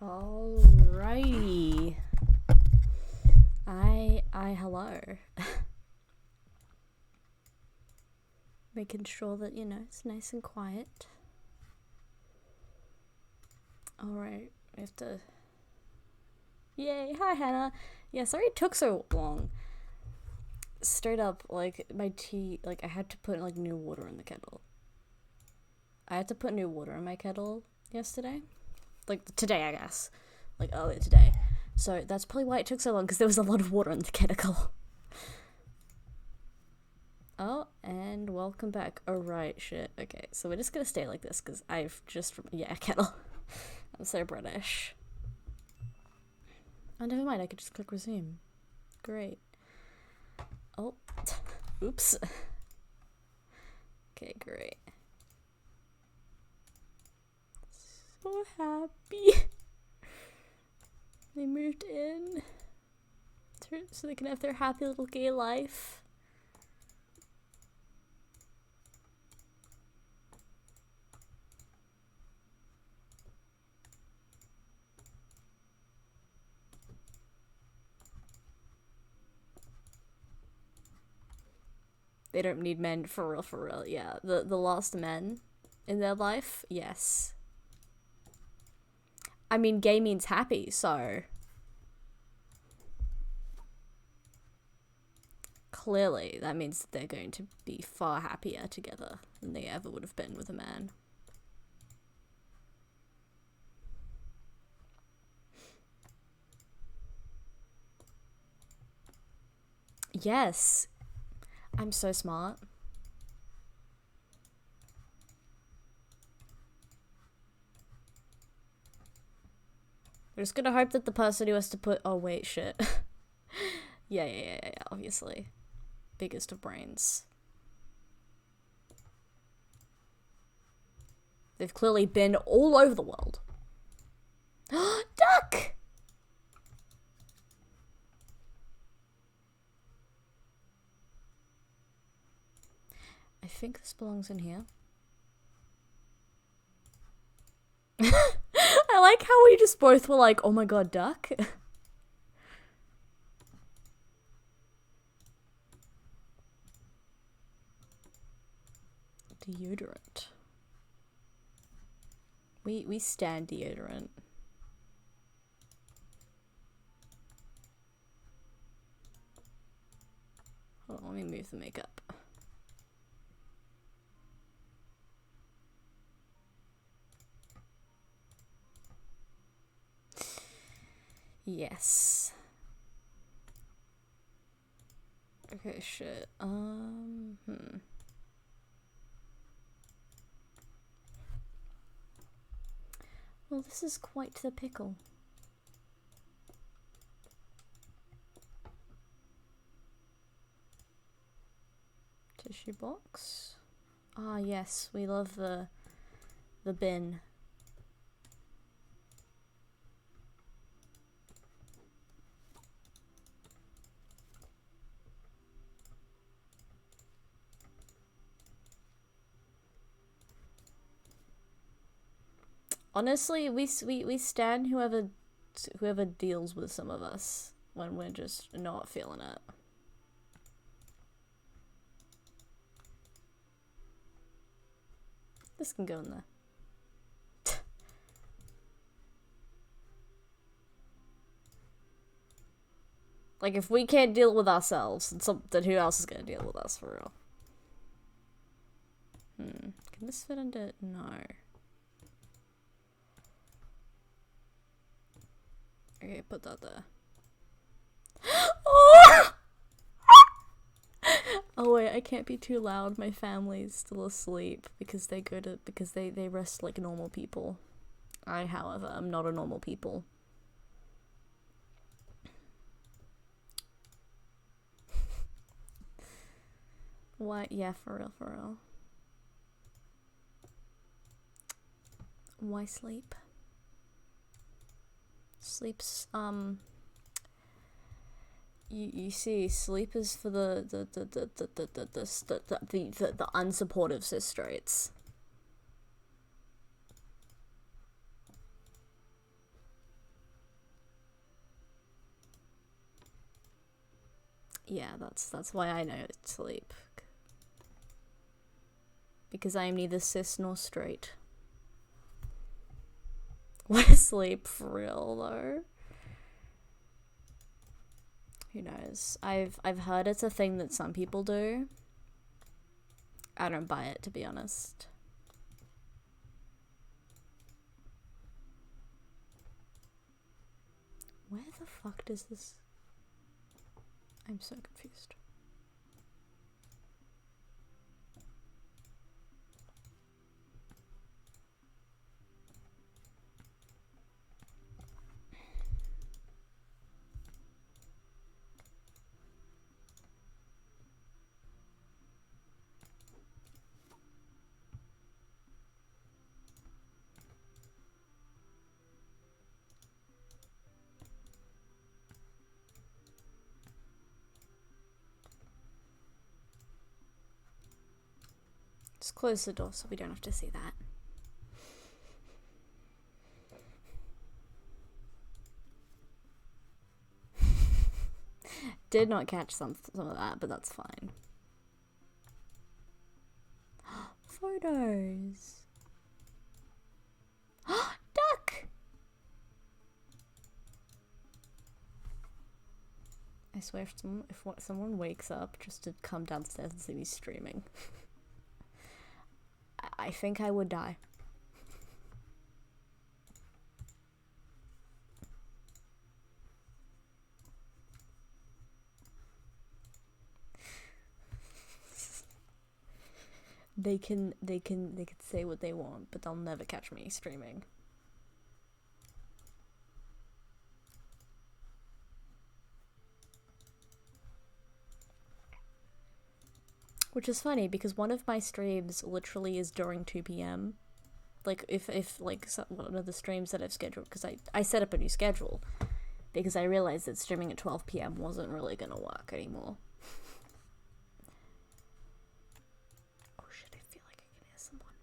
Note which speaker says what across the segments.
Speaker 1: Alrighty. Hello. Making sure that, it's nice and quiet. Alright, we have to... Yay, hi Hannah. Yeah, sorry it took so long. Straight up, my tea, I had to put, new water in the kettle. I had to put new water in my kettle yesterday. Today, I guess. Earlier today. So that's probably why it took so long, because there was a lot of water in the kettle. Oh, and welcome back. Oh, right, shit. Okay, so we're just gonna stay like this, because I've just... Yeah, kettle. I'm so British. Oh, never mind, I could just click resume. Great. Oh. Oops. Okay, great. So happy. They moved in. So they can have their happy little gay life. They don't need men, for real, yeah. The lost men in their life, yes. I mean, gay means happy, so... Clearly, that means that they're going to be far happier together than they ever would have been with a man. Yes. I'm so smart. We're just gonna hope that the person who has to put... Oh, wait, shit. Yeah, obviously. Biggest of brains. They've clearly been all over the world. Duck! I think this belongs in here. I like how we just both were like, oh my god, duck. Deodorant. We stand deodorant. Hold on, let me move the makeup. Yes. Okay, shit. Well, this is quite the pickle. Tissue box. Ah, yes, we love the bin. Honestly, we stan whoever deals with some of us when we're just not feeling it. This can go in there. If we can't deal with ourselves, then who else is gonna deal with us, for real? Can this fit into... No. Okay, put that there. Oh! Oh wait, I can't be too loud. My family's still asleep because they rest like normal people. I, however, am not a normal people. What? Yeah, for real. Why sleep? Sleep's, you see, sleep is for the unsupportive cis straights. Yeah, that's why I know sleep. Because I am neither cis nor straight. What is sleep for real though? Who knows? I've heard it's a thing that some people do. I don't buy it, to be honest. Where the fuck does this... I'm so confused. Just close the door so we don't have to see that. Did not catch some of that, but that's fine. Photos. Duck! I swear if someone wakes up just to come downstairs and see me streaming, I think I would die. They can say what they want, but they'll never catch me streaming. Which is funny because one of my streams literally is during 2 p.m. Like if like one of the streams that I've scheduled, because I set up a new schedule because I realized that streaming at 12 p.m. wasn't really gonna work anymore. Oh shit, I feel like I can hear someone.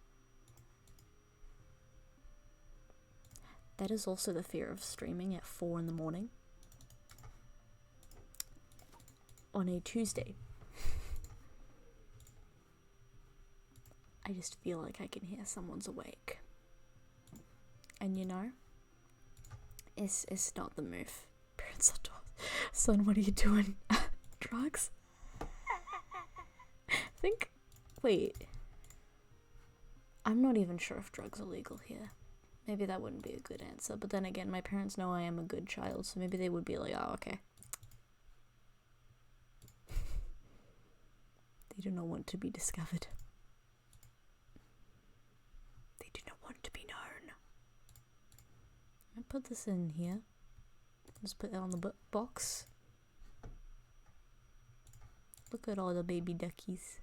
Speaker 1: That is also the fear of streaming at 4 in the morning on a Tuesday. I just feel like I can hear someone's awake. And you know, it's not the move. Parents are told, son, what are you doing? Drugs? Wait. I'm not even sure if drugs are legal here. Maybe that wouldn't be a good answer. But then again, my parents know I am a good child, so maybe they would be like, oh, okay. They do not want to be discovered. Do not want to be known. I put this in here. Just put it on the box. Look at all the baby duckies.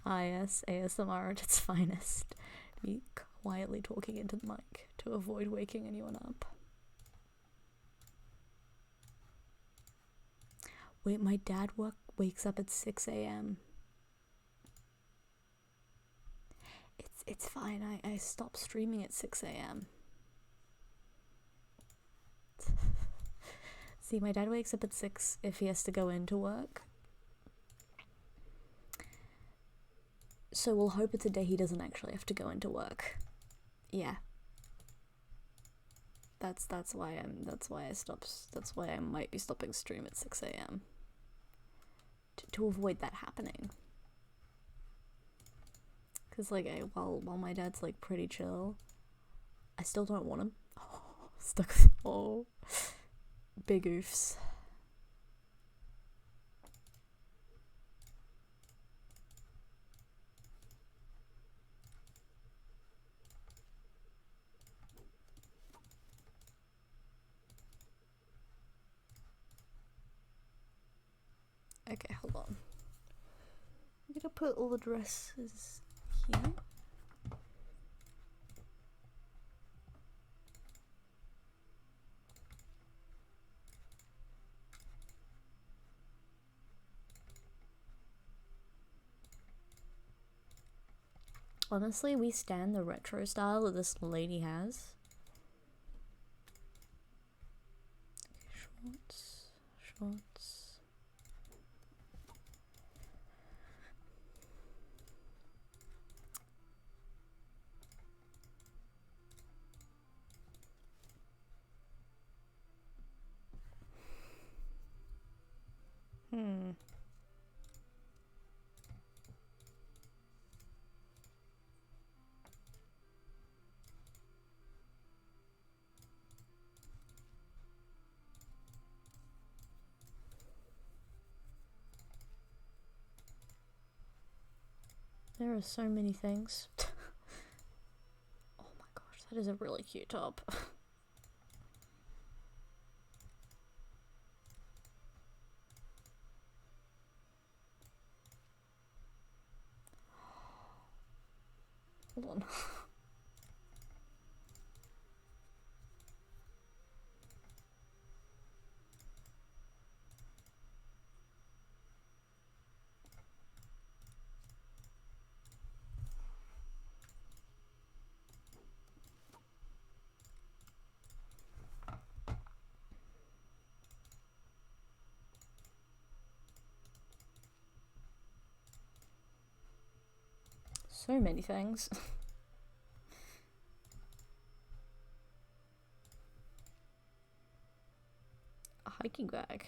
Speaker 1: Yes, ASMR at its finest. Be quietly talking into the mic to avoid waking anyone up. Wait, my dad wakes up at 6 a.m. It's fine. I stop streaming at 6 a.m. See, my dad wakes up at 6 if he has to go into work. So we'll hope it's a day he doesn't actually have to go into work. Yeah. That's why I might be stopping stream at 6 a.m. To avoid that happening. Cause like while my dad's like pretty chill, I still don't want him. Oh, stuck. Oh, big oofs. Okay, hold on. I'm gonna put all the dresses here. Honestly, we stand the retro style that this lady has. Shorts, shorts. There are so many things. Oh my gosh, that is a really cute top. Hold on. So many things. A hiking bag.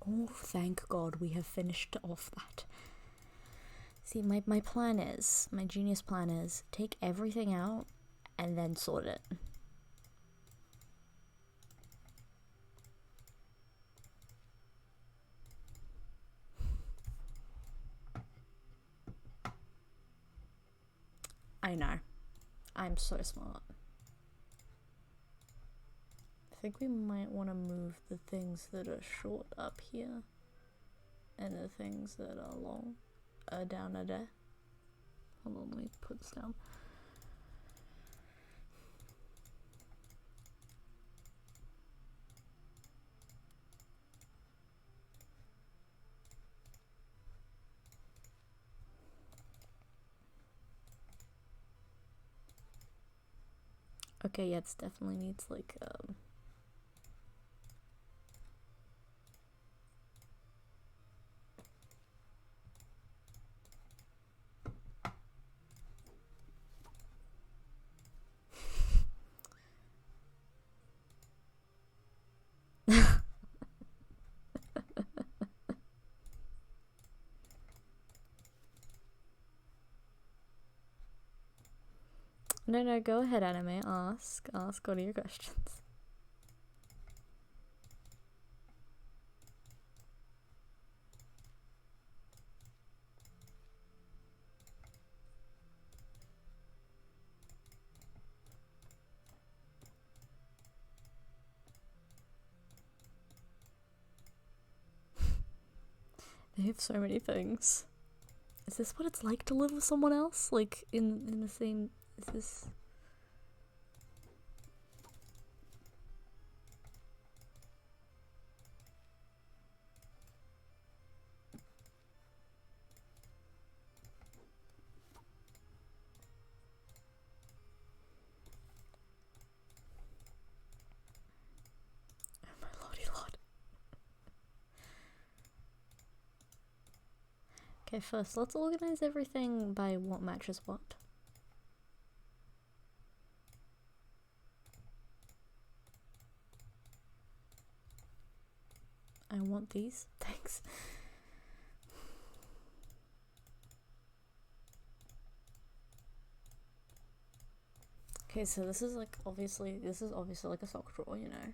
Speaker 1: Oh, thank God we have finished off that. See, my plan is, my genius plan is, take everything out and then sort it. I know. I'm so smart. I think we might want to move the things that are short up here and the things that are long down there. Hold on, let me put this down. Okay, yeah, it definitely needs like No, go ahead, anime. Ask all your questions. They have so many things. Is this what it's like to live with someone else? Like, in the same... Is this... Oh my lordy lord. Okay, first, let's organize everything by what matches what. I want these. Thanks. Okay, so this is obviously like a sock drawer, you know.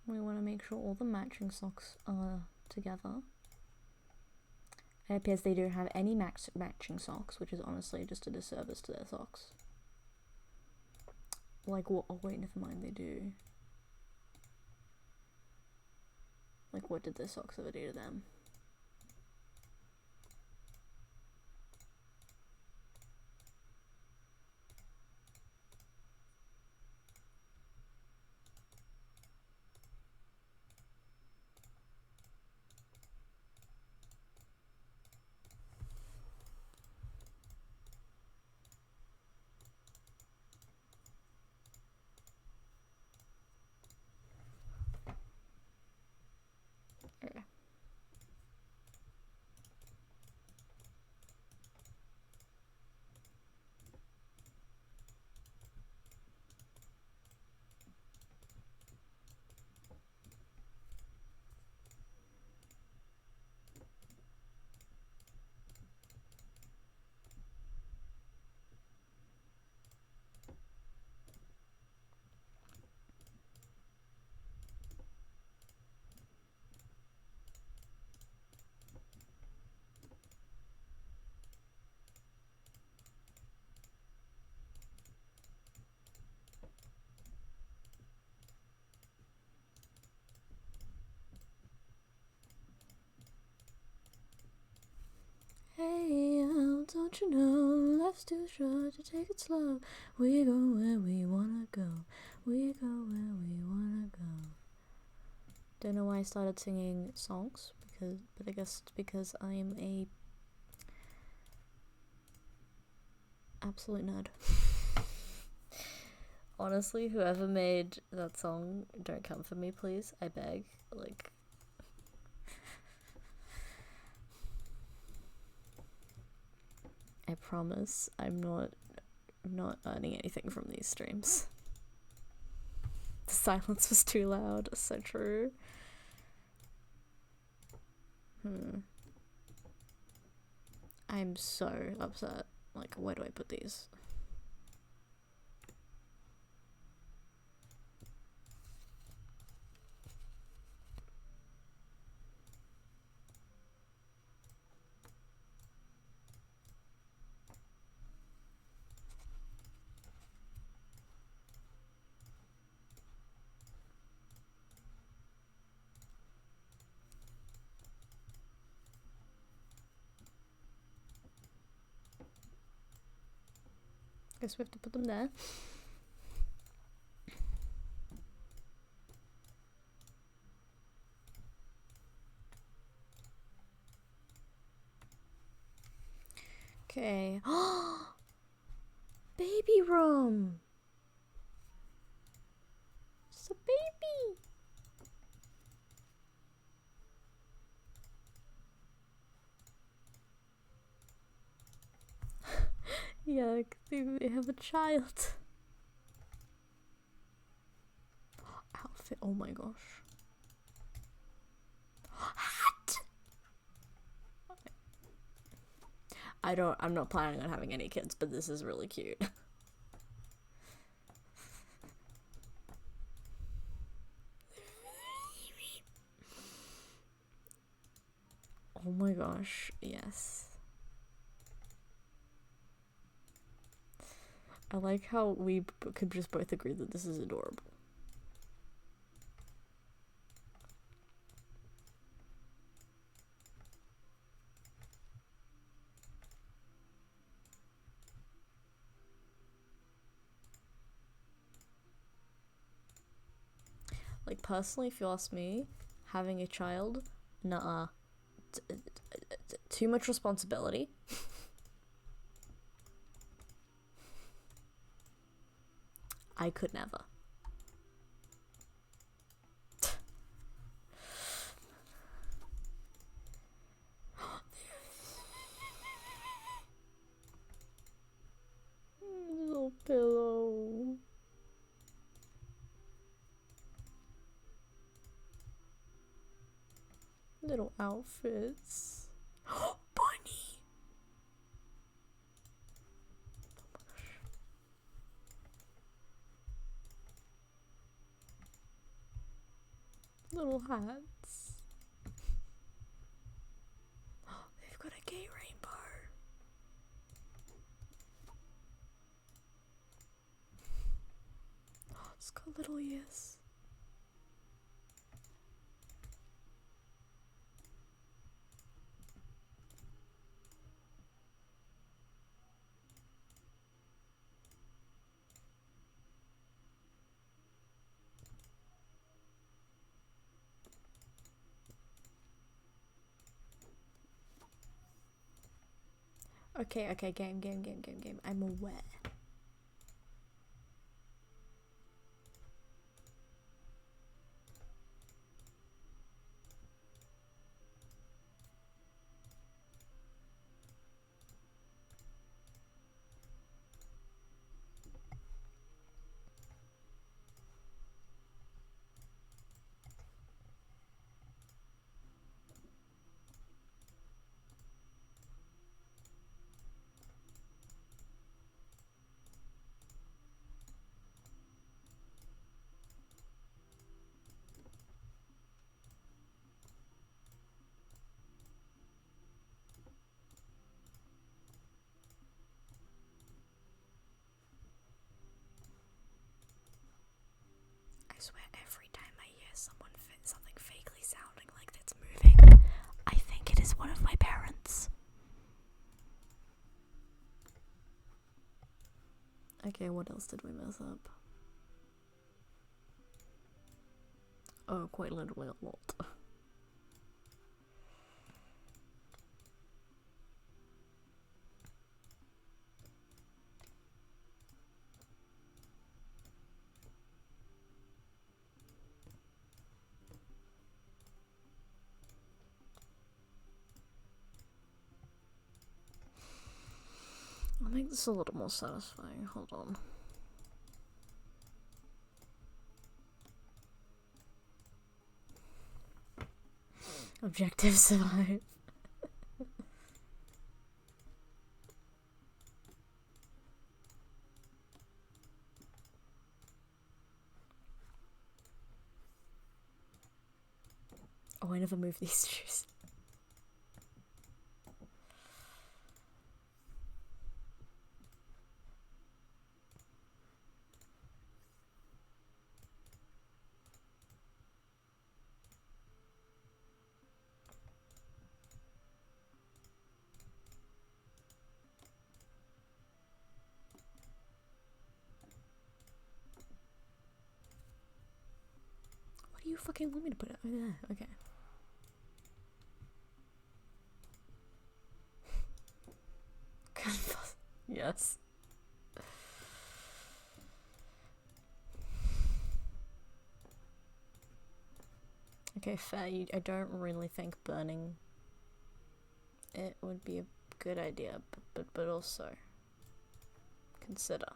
Speaker 1: We want to make sure all the matching socks are together. It appears they don't have any matching socks, which is honestly just a disservice to their socks. Like what? Oh wait, never mind, they do. Like what did their socks ever do to them? Okay. Hey, don't you know life's too short to take it slow. We go where we wanna go. We go where we wanna go. Don't know why I started singing songs, but I guess it's because I'm a absolute nerd. Honestly, whoever made that song, don't come for me, please. I beg. Like, I promise I'm not earning anything from these streams. The silence was too loud. So true. I'm so upset. Like, where do I put these? Guess we have to put them there. Okay. Baby room. It's a baby. Yeah, they have a child. Outfit. Oh my gosh. Hat. I'm not planning on having any kids, but this is really cute. Oh my gosh, yes. I like how we could just both agree that this is adorable. Like, personally, if you ask me, having a child, nuh-uh. Too much responsibility. I could never. Little pillow. outfits. Bunny! Little hats. They've got a gay rainbow. It's got little ears. Okay, game. I'm aware. I swear every time I hear something vaguely sounding like that's moving, I think it is one of my parents. Okay, what else did we mess up? Oh, quite literally a lot. I'll make this a little more satisfying. Hold on. Objective survive. Oh, I never moved these shoes. What do you fucking want me to put it? Oh, there. Okay. Yes. Okay, fair. I don't really think burning it would be a good idea, but also consider.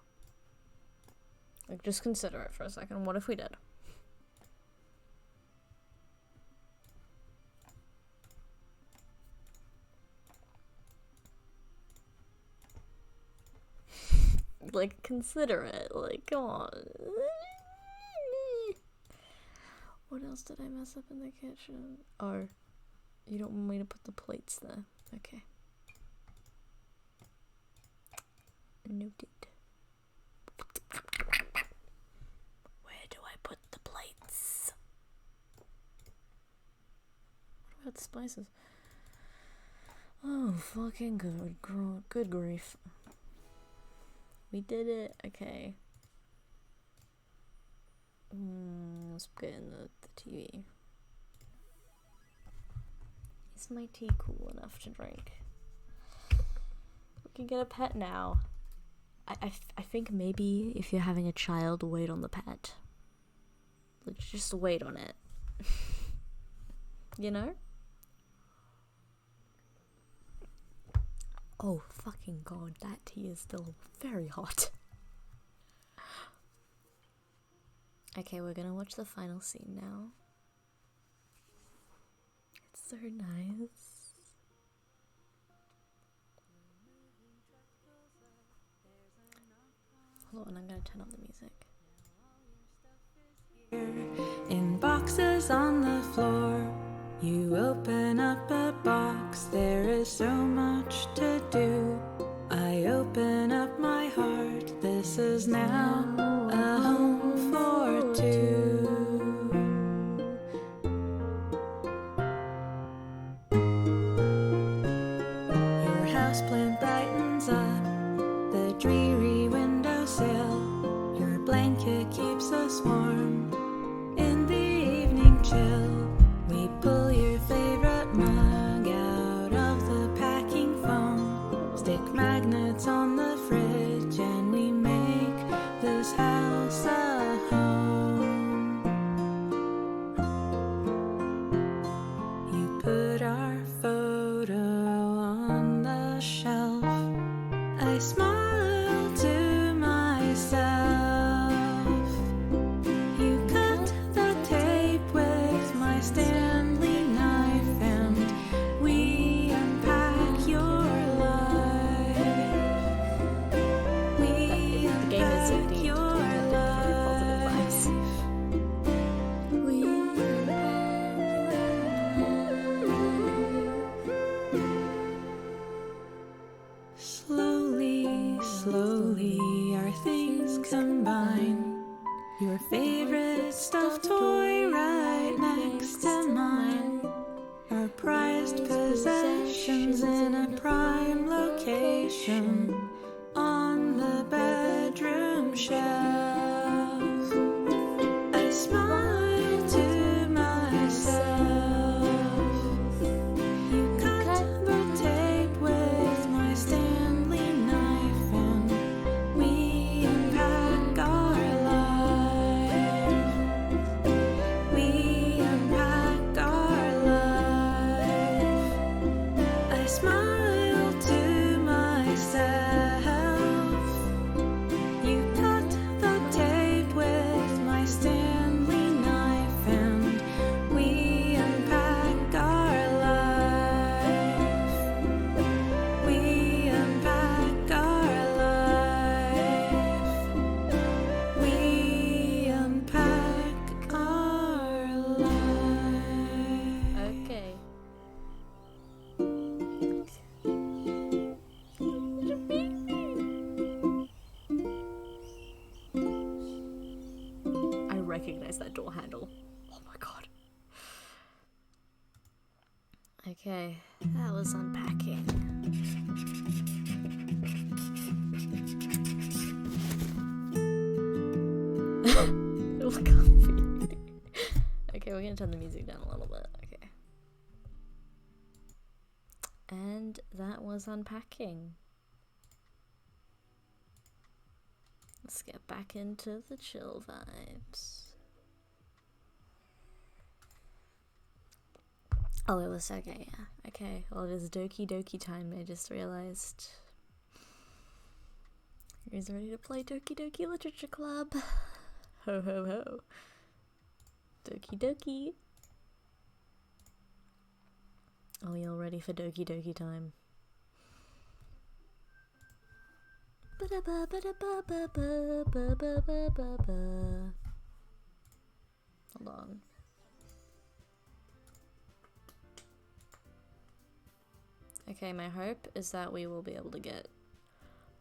Speaker 1: Like, just consider it for a second. What if we did? Like, consider it. Like, come on. What else did I mess up in the kitchen? Oh, you don't want me to put the plates there. Okay. Noted. Where do I put the plates? What about the spices? Oh, fucking good. Good grief. We did it. Okay. Let's put in the TV. Is my tea cool enough to drink? We can get a pet now. I think maybe if you're having a child, wait on the pet. Like, just wait on it. You know? Oh, fucking god, that tea is still very hot. Okay, we're gonna watch the final scene now. It's So nice. Hold on, I'm gonna turn on the music.
Speaker 2: In boxes on the floor, you open up a box. There is so much to do. I open up my heart. This is now a home for two. Your houseplant brightens up the dreary windowsill. Your blanket keeps us warm in the evening chill. We pull your favorite mug out of the packing foam, stick magnets on the fridge, and we make this house a home. You put our photo on the shelf. I smile to myself. You cut the tape with my Stanley knife, and we unpack your life. We unpack your life. We slowly, slowly, our things combine. Your favorite stuffed toy right next to mine. Our prized possessions in a prime location on the bedroom shelf. I smile to myself. You cut the tape with my Stanley knife, and we unpack our life. We unpack our life. I smile to myself. You cut the tape with my Stanley knife, and we unpack our life. We unpack our life. We unpack our life.
Speaker 1: Okay. I recognize that door handle. Oh my god. Okay, that was unpacking. Look comfy. Okay, we're gonna turn the music down a little bit. Okay. And that was unpacking. Let's get back into the chill vibes. Oh, it was okay, yeah. Okay, well, it is Doki Doki time, I just realized. Who's ready to play Doki Doki Literature Club? Ho ho ho. Doki Doki. Are we all ready for Doki Doki time? Hold on. Okay, my hope is that we will be able to get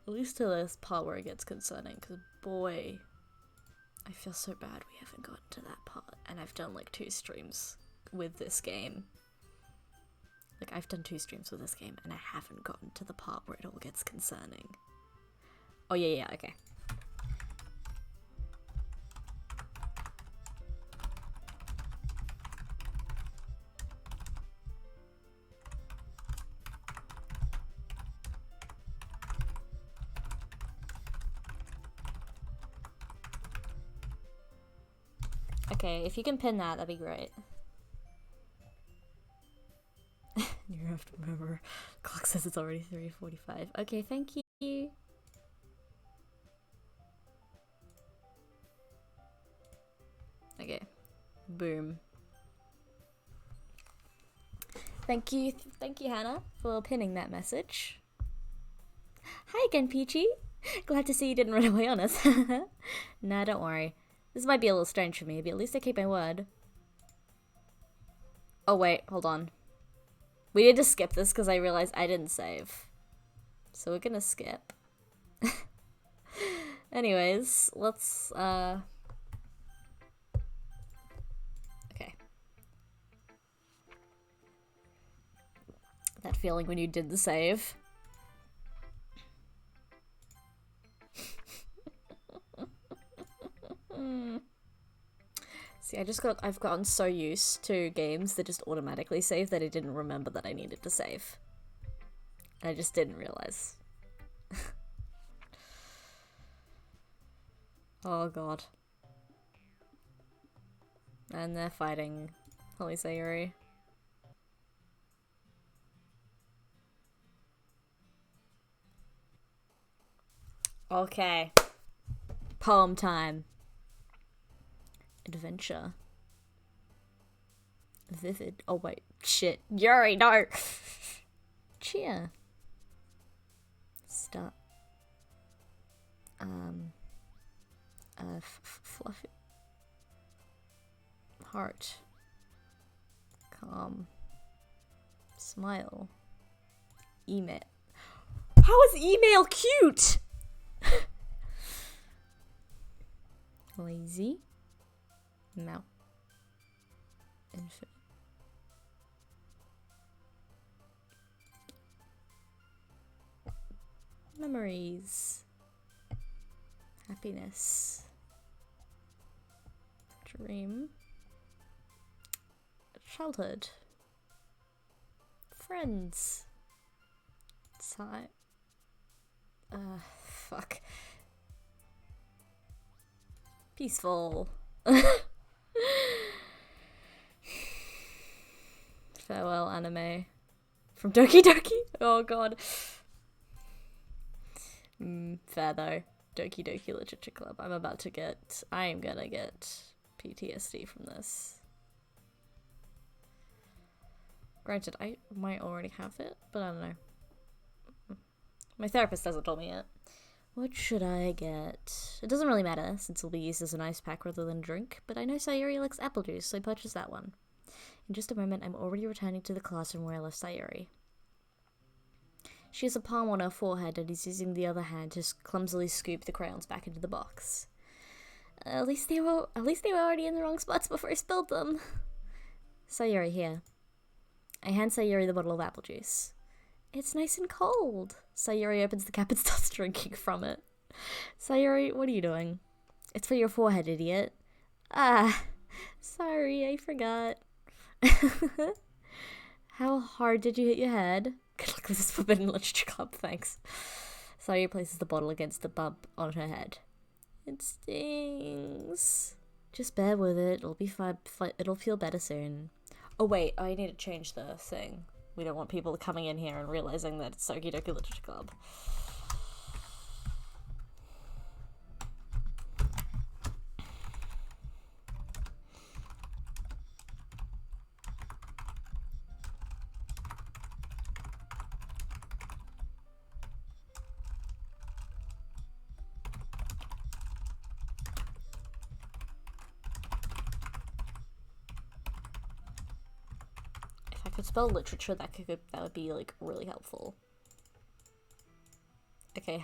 Speaker 1: at least to this part where it gets concerning, because boy, I feel so bad we haven't gotten to that part, and I've done like 2 streams with this game. Like, I've done 2 streams with this game, and I haven't gotten to the part where it all gets concerning. Oh yeah, okay. Okay, if you can pin that, that'd be great. You have to remember. Clock says it's already 3:45. Okay, thank you. Okay. Boom. Thank you, Hannah, for pinning that message. Hi again, Peachy. Glad to see you didn't run away on us. Nah, don't worry. This might be a little strange for me, but at least I keep my word. Oh wait, hold on. We need to skip this because I realized I didn't save. So we're gonna skip. Anyways, let's, okay. That feeling when you did the save. See, I've gotten so used to games that just automatically save that I didn't remember that I needed to save. I just didn't realize. Oh god. And they're fighting Holy Sayuri. Okay. Poem time. Adventure. Vivid. Oh wait. Shit. Yuri, no! Cheer. Start. Fluffy. Heart. Calm. Smile. Email. How is email cute? Lazy. Mount. Infinite. Memories. Happiness. Dream. Childhood. Friends. Sigh. Fuck. Peaceful. Farewell anime. From Doki Doki? Oh god. Fair though. Doki Doki Literature Club. I am gonna get PTSD from this. Granted, I might already have it, but I don't know. My therapist hasn't told me yet. What should I get? It doesn't really matter, since it'll be used as an ice pack rather than a drink, but I know Sayuri likes apple juice, so I purchased that one. In just a moment, I'm already returning to the classroom where I left Sayuri. She has a palm on her forehead and is using the other hand to clumsily scoop the crayons back into the box. At least they were already in the wrong spots before I spilled them. Sayuri, here. I hand Sayuri the bottle of apple juice. It's nice and cold. Sayuri opens the cap and starts drinking from it. Sayuri, what are you doing? It's for your forehead, idiot. Ah, sorry, I forgot. How hard did you hit your head? Good luck with this Forbidden Literature Club, thanks. Sayuri places the bottle against the bump on her head. It stings. Just bear with it. It'll be fine. It'll feel better soon. Oh wait, I need to change the thing. We don't want people coming in here and realizing that it's Doki Doki Literature Club. Could spell literature, that would be like really helpful. Okay,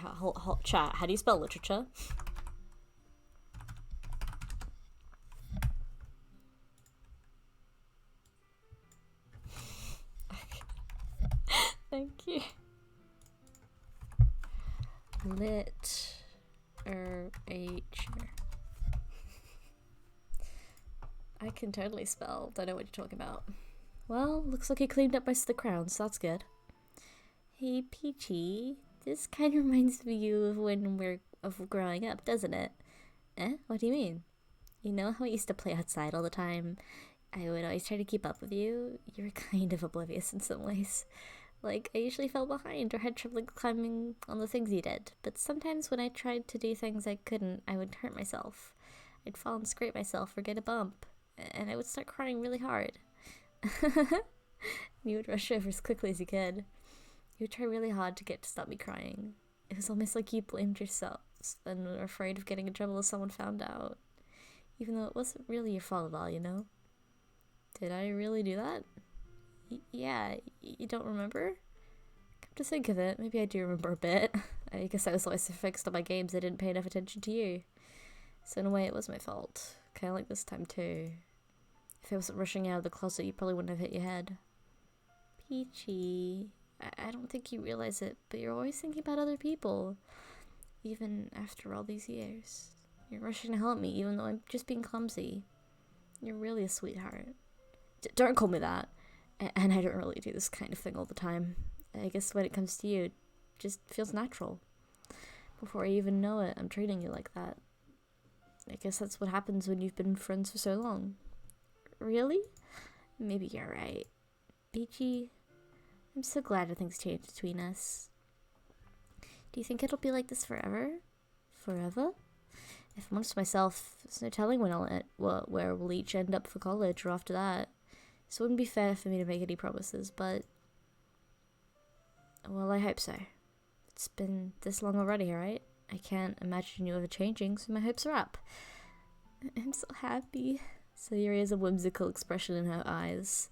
Speaker 1: chat. How do you spell literature? Thank you. I can totally spell. Don't know what you're talking about. Well, looks like you cleaned up most of the crowns, so that's good. Hey, Peachy, this kind of reminds me of when we're growing up, doesn't it? Eh? What do you mean? You know how I used to play outside all the time? I would always try to keep up with you. You were kind of oblivious in some ways. Like, I usually fell behind or had trouble climbing on the things you did. But sometimes when I tried to do things I couldn't, I would hurt myself. I'd fall and scrape myself or get a bump. And I would start crying really hard. You would rush over as quickly as you could. You would try really hard to get to stop me crying. It was almost like you blamed yourselves and were afraid of getting in trouble if someone found out. Even though it wasn't really your fault at all, you know? Did I really do that? Yeah, you don't remember? Come to think of it, maybe I do remember a bit. I guess I was always so fixed on my games I didn't pay enough attention to you. So in a way it was my fault. Kinda like this time too. If I wasn't rushing out of the closet, you probably wouldn't have hit your head. Peachy. I don't think you realize it, but you're always thinking about other people. Even after all these years. You're rushing to help me, even though I'm just being clumsy. You're really a sweetheart. Don't call me that. And I don't really do this kind of thing all the time. I guess when it comes to you, it just feels natural. Before I even know it, I'm treating you like that. I guess that's what happens when you've been friends for so long. Really? Maybe you're right. Peachy, I'm so glad things changed between us. Do you think it'll be like this forever? Forever? If I'm honest with myself, there's no telling where we'll each end up for college or after that. So it wouldn't be fair for me to make any promises, but... Well, I hope so. It's been this long already, right? I can't imagine you ever changing, so my hopes are up. I'm so happy. Sayuri has a whimsical expression in her eyes.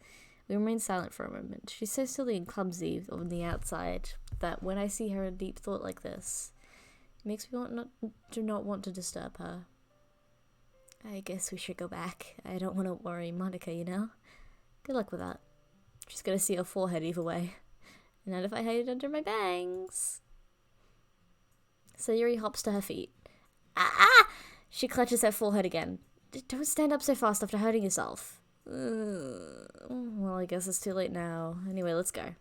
Speaker 1: We remain silent for a moment. She's so silly and clumsy on the outside that when I see her in deep thought like this, it makes me not want to disturb her. I guess we should go back. I don't want to worry Monica, you know? Good luck with that. She's gonna see her forehead either way. Not if I hide it under my bangs. Sayuri hops to her feet. Ah! She clutches her forehead again. Don't stand up so fast after hurting yourself. Well, I guess it's too late now. Anyway, let's go.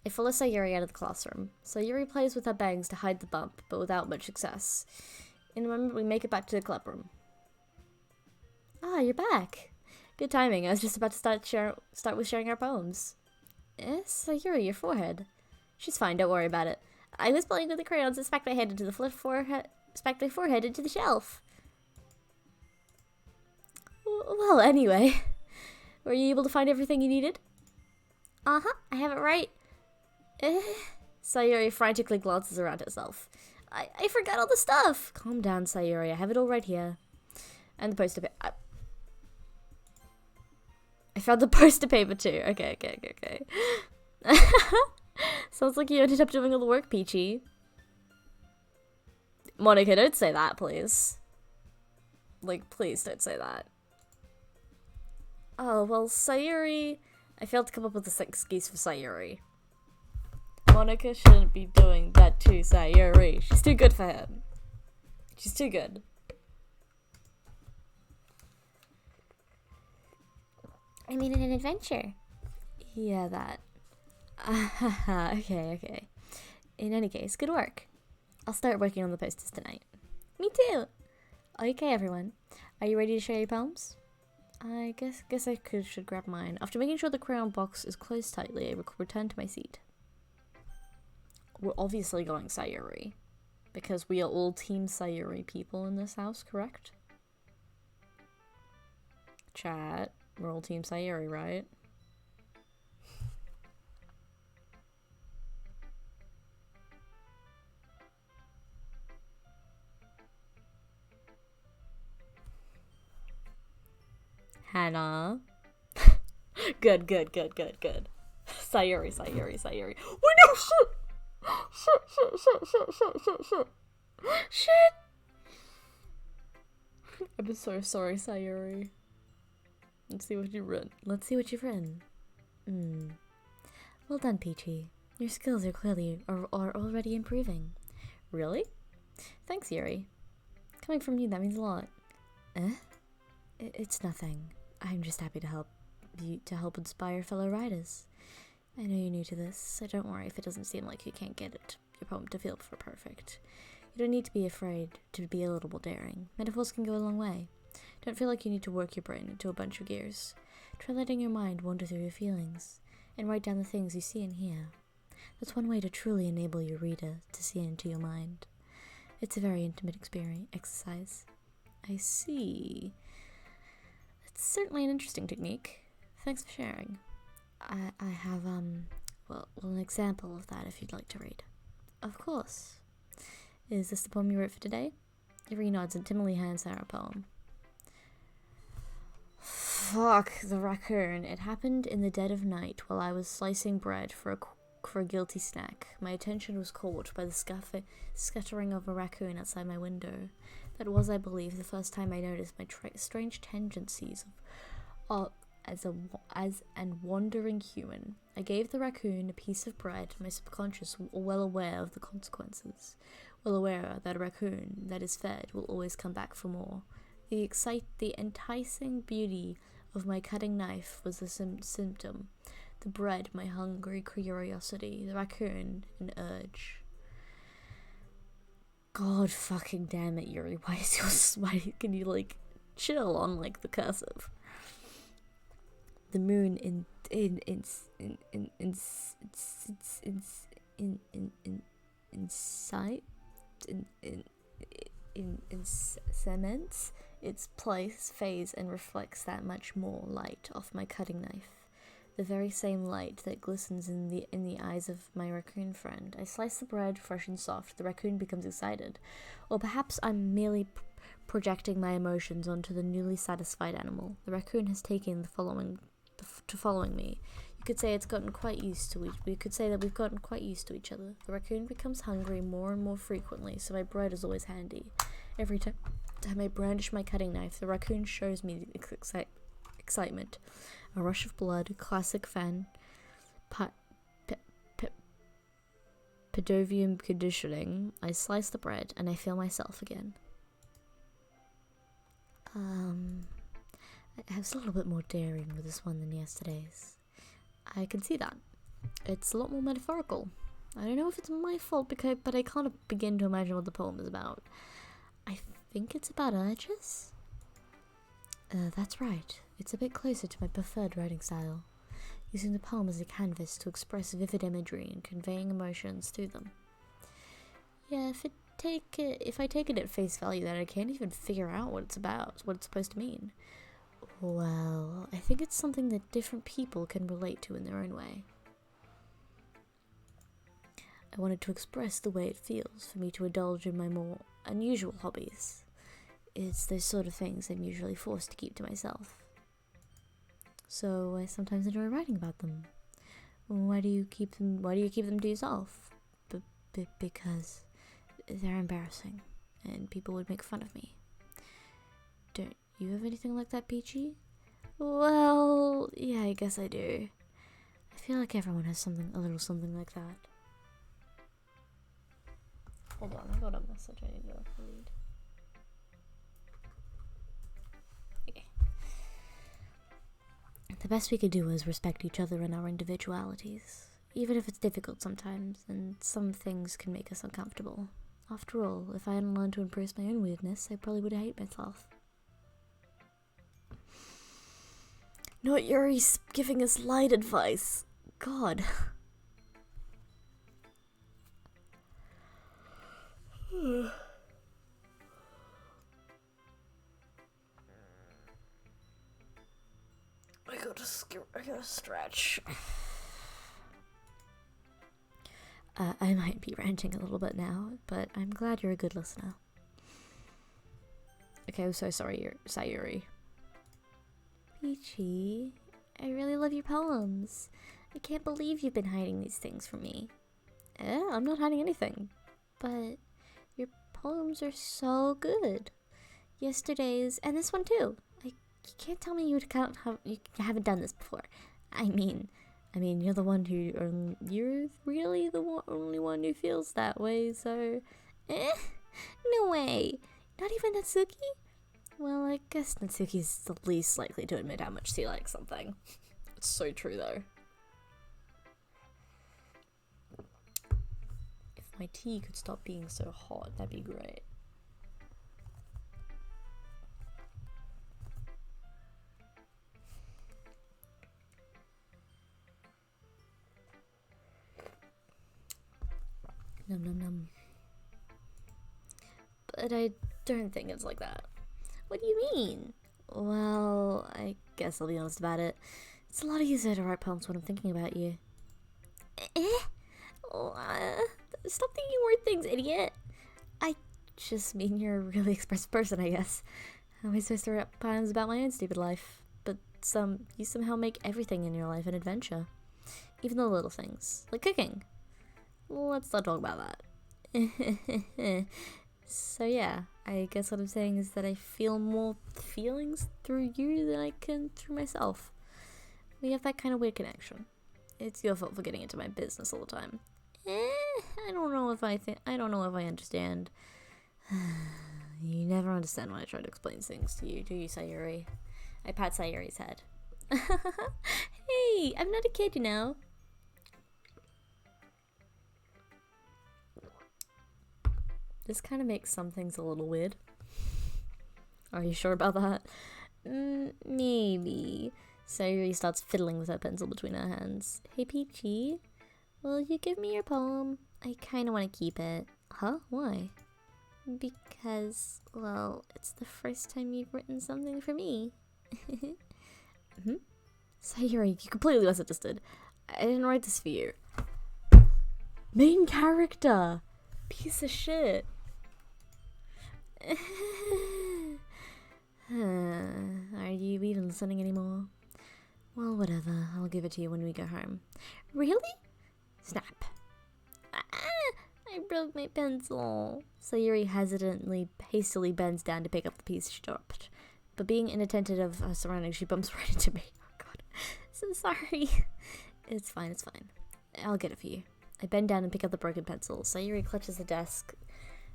Speaker 1: I follow Sayuri out of the classroom. Sayuri plays with her bangs to hide the bump, but without much success. In a moment, we make it back to the club room. Ah, you're back. Good timing. I was just about to start with sharing our poems. Sayuri, your forehead. She's fine. Don't worry about it. I was playing with the crayons and smacked my head into the forehead into the shelf. Well, anyway. Were you able to find everything you needed? Uh-huh. I have it right. Sayuri frantically glances around herself. I forgot all the stuff. Calm down, Sayuri. I have it all right here. And the poster paper. I found the poster paper too. Okay. Sounds like you ended up doing all the work, Peachy. Monica, don't say that, please. Like, please don't say that. Oh, well, Sayuri... I failed to come up with a excuse for Sayuri. Monica shouldn't be doing that to Sayuri. She's too good for him. She's too good. I mean, in an adventure. Yeah, that. Okay. In any case, good work. I'll start working on the posters tonight. Me too. Okay, everyone. Are you ready to share your poems? I guess I should grab mine. After making sure the crayon box is closed tightly, I return to my seat. We're obviously going Sayuri. Because we are all Team Sayuri people in this house, correct? Chat. We're all Team Sayuri, right? Hannah. Good. Sayuri. Oh no, shit! I'm so sorry, Sayuri. Let's see what you've written. Well done, Peachy. Your skills are clearly are already improving. Really? Thanks, Yuri. Coming from you, that means a lot. It's nothing. I'm just happy to help inspire fellow writers. I know you're new to this, so don't worry if it doesn't seem like you can't get your poem to feel perfect. You don't need to be afraid to be a little more daring. Metaphors can go a long way. Don't feel like you need to work your brain into a bunch of gears. Try letting your mind wander through your feelings, and write down the things you see and hear. That's one way to truly enable your reader to see into your mind. It's a very intimate exercise. I see. It's certainly an interesting technique. thanks for sharing. I have, well, an example of that if you'd like to read. Of course. Is this the poem you wrote for today? Yuri nods and timidly hands her a poem. Fuck the raccoon. It happened in the dead of night while I was slicing bread for a guilty snack. My attention was caught by the scattering of a raccoon outside my window. That was, I believe, the first time I noticed my strange tendencies as an wandering human. I gave the raccoon a piece of bread, my subconscious well aware of the consequences, well aware that a raccoon that is fed will always come back for more. The enticing beauty of my cutting knife was the symptom. The bread, my hungry curiosity. The raccoon, an urge. God fucking damn it, Yuri. Why can you, like, chill on, like, the cursive? The moon cements its place, phase, and reflects that much more light off my cutting knife. The very same light that glistens in the eyes of my raccoon friend. I slice the bread, fresh and soft. The raccoon becomes excited. Or perhaps I'm merely projecting my emotions onto the newly satisfied animal. The raccoon has taken to following me. You could say it's gotten quite used to we could say that we've gotten quite used to each other. The raccoon becomes hungry more and more frequently, so my bread is always handy. Every time I brandish my cutting knife, the raccoon shows me excitement. A rush of blood, classic pedovium conditioning. I slice the bread and I feel myself again. I was a little bit more daring with this one than yesterday's. I can see that. It's a lot more metaphorical. I don't know if it's my fault, but I can't begin to imagine what the poem is about. I think it's about urges? That's right. It's a bit closer to my preferred writing style, using the poem as a canvas to express vivid imagery and conveying emotions through them. Yeah, if I take it at face value, then I can't even figure out what it's about, what it's supposed to mean. Well, I think it's something that different people can relate to in their own way. I wanted to express the way it feels for me to indulge in my more unusual hobbies. It's those sort of things I'm usually forced to keep to myself. So I sometimes enjoy writing about them. Why do you keep them to yourself? Because they're embarrassing, and people would make fun of me. Don't you have anything like that, Peachy? Well, yeah, I guess I do. I feel like everyone has a little something like that. Hold on, I got a message I need to read. Okay. The best we could do is respect each other and our individualities, even if it's difficult sometimes, and some things can make us uncomfortable. After all, if I hadn't learned to embrace my own weirdness, I probably would hate myself. Not Yuri's giving us light advice. God. I gotta stretch. I might be ranting a little bit now, but I'm glad you're a good listener. Okay, I'm so sorry, Sayuri. Peachy, I really love your poems. I can't believe you've been hiding these things from me. I'm not hiding anything, but your poems are so good. Yesterday's, and this one too. You can't tell me you haven't done this before. I mean, you're the one you're really the only one who feels that way, so, no way. Not even Natsuki? Well, I guess Natsuki's the least likely to admit how much she likes something. It's so true, though. If my tea could stop being so hot, that'd be great. Num num num. But I don't think it's like that. What do you mean? Well, I guess I'll be honest about it. It's a lot easier to write poems when I'm thinking about you. Eh? Oh, stop thinking weird things, idiot. I just mean you're a really expressive person, I guess. How am I supposed to write poems about my own stupid life? But you somehow make everything in your life an adventure. Even the little things, like cooking. Let's not talk about that. So yeah, I guess what I'm saying is that I feel more feelings through you than I can through myself. We have that kind of weird connection. It's your fault for getting into my business all the time. I don't know if I understand. You never understand when I try to explain things to you, do you, Sayuri? I pat Sayuri's head. Hey, I'm not a kid, you know. This kind of makes some things a little weird. Are you sure about that? Maybe. Sayuri starts fiddling with her pencil between her hands. Hey, Peachy, will you give me your poem? I kind of want to keep it. Huh? Why? Because, well, it's the first time you've written something for me. Sayuri, you completely misunderstood. I didn't write this for you. Main character! Piece of shit. Are you even listening anymore? Well, whatever. I'll give it to you when we go home. Really? Snap. I broke my pencil. Sayuri hastily bends down to pick up the piece she dropped. But being inattentive of her surroundings, she bumps right into me. Oh god. So sorry. It's fine. I'll get it for you. I bend down and pick up the broken pencil. Sayuri clutches the desk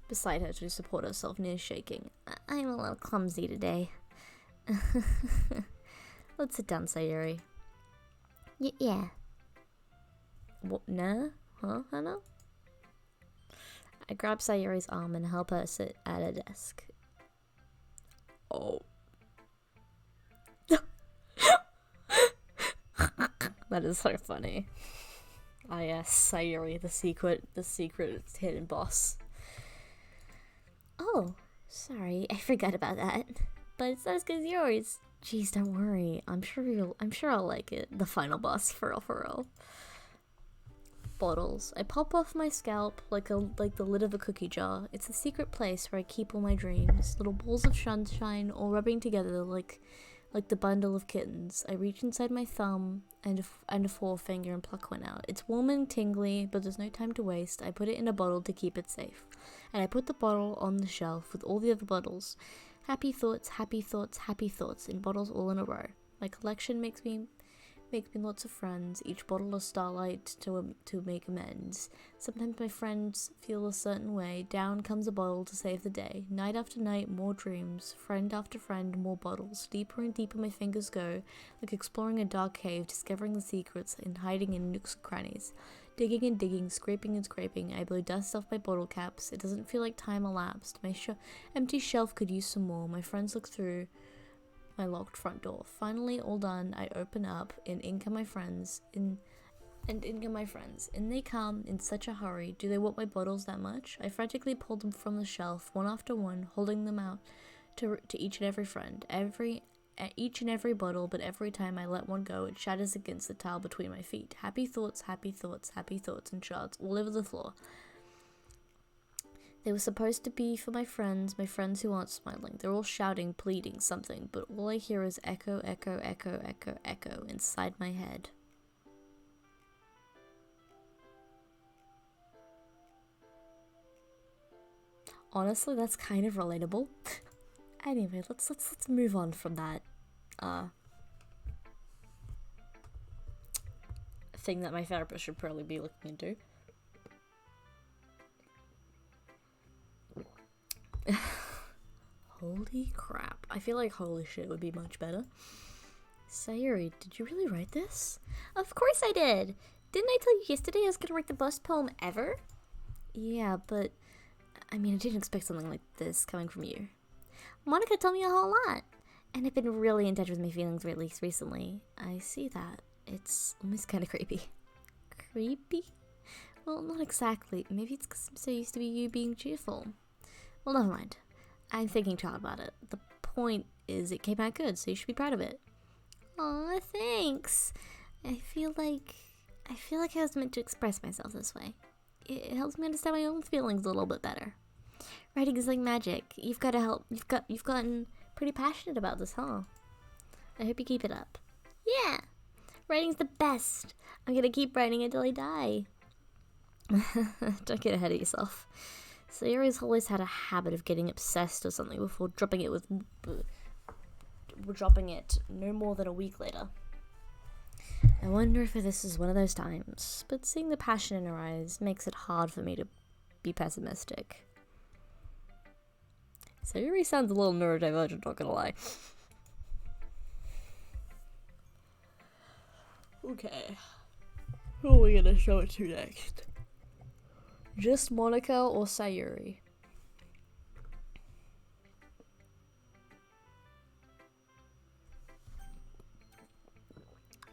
Speaker 1: beside her to support herself, near shaking. I'm a little clumsy today. Let's sit down, Sayuri. Yeah. What? Nah? Huh, Hannah? I grab Sayuri's arm and help her sit at a desk. Oh. That is so funny. Ah yes, Sayuri, the secret hidden boss. Oh, sorry, I forgot about that. But it's not as good as yours. Jeez, don't worry. I'm sure I'll like it. The final boss, for real. Bottles. I pop off my scalp like the lid of a cookie jar. It's the secret place where I keep all my dreams. Little balls of sunshine, all rubbing together like the bundle of kittens. I reach inside my thumb and a forefinger and pluck one out. It's warm and tingly, but there's no time to waste. I put it in a bottle to keep it safe. And I put the bottle on the shelf with all the other bottles. Happy thoughts, happy thoughts, happy thoughts in bottles all in a row. My collection makes me lots of friends, each bottle a starlight to make amends. Sometimes my friends feel a certain way, down comes a bottle to save the day. Night after night, more dreams, friend after friend, more bottles. Deeper and deeper my fingers go, like exploring a dark cave, discovering the secrets and hiding in nooks and crannies. Digging and digging, scraping and scraping, I blow dust off my bottle caps. It doesn't feel like time elapsed. My empty shelf could use some more. My friends look through my locked front door. Finally, all done, I open up, and in come my friends. In come my friends. In they come, in such a hurry. Do they want my bottles that much? I frantically pull them from the shelf, one after one, holding them out to each and every friend. Each and every bottle, but every time I let one go, it shatters against the tile between my feet. Happy thoughts, happy thoughts, happy thoughts, and shards all over the floor. They were supposed to be for my friends who aren't smiling. They're all shouting, pleading, something, but all I hear is echo, echo, echo, echo, echo inside my head. Honestly, that's kind of relatable. Anyway, let's move on from that thing that my therapist should probably be looking into. Holy crap. I feel like holy shit would be much better. Sayuri, did you really write this? Of course I did! Didn't I tell you yesterday I was gonna write the best poem ever? Yeah, but I mean, I didn't expect something like this coming from you. Monica told me a whole lot, and I've been really in touch with my feelings recently. I see that. It's almost kind of creepy. Creepy? Well, not exactly. Maybe it's because I'm so used to you being cheerful. Well, never mind. I'm thinking too hard about it. The point is it came out good, so you should be proud of it. Aw, thanks. I feel like I was meant to express myself this way. It helps me understand my own feelings a little bit better. Writing is like magic. You've got to help. You've gotten pretty passionate about this, huh? I hope you keep it up. Yeah, writing's the best. I'm gonna keep writing until I die. Don't get ahead of yourself. Sayori's always had a habit of getting obsessed with something before dropping it no more than a week later. I wonder if this is one of those times, but seeing the passion in her eyes makes it hard for me to be pessimistic. Sayori sounds a little neurodivergent, not gonna lie. Okay. Who are we gonna show it to next? Just Monica or Sayuri?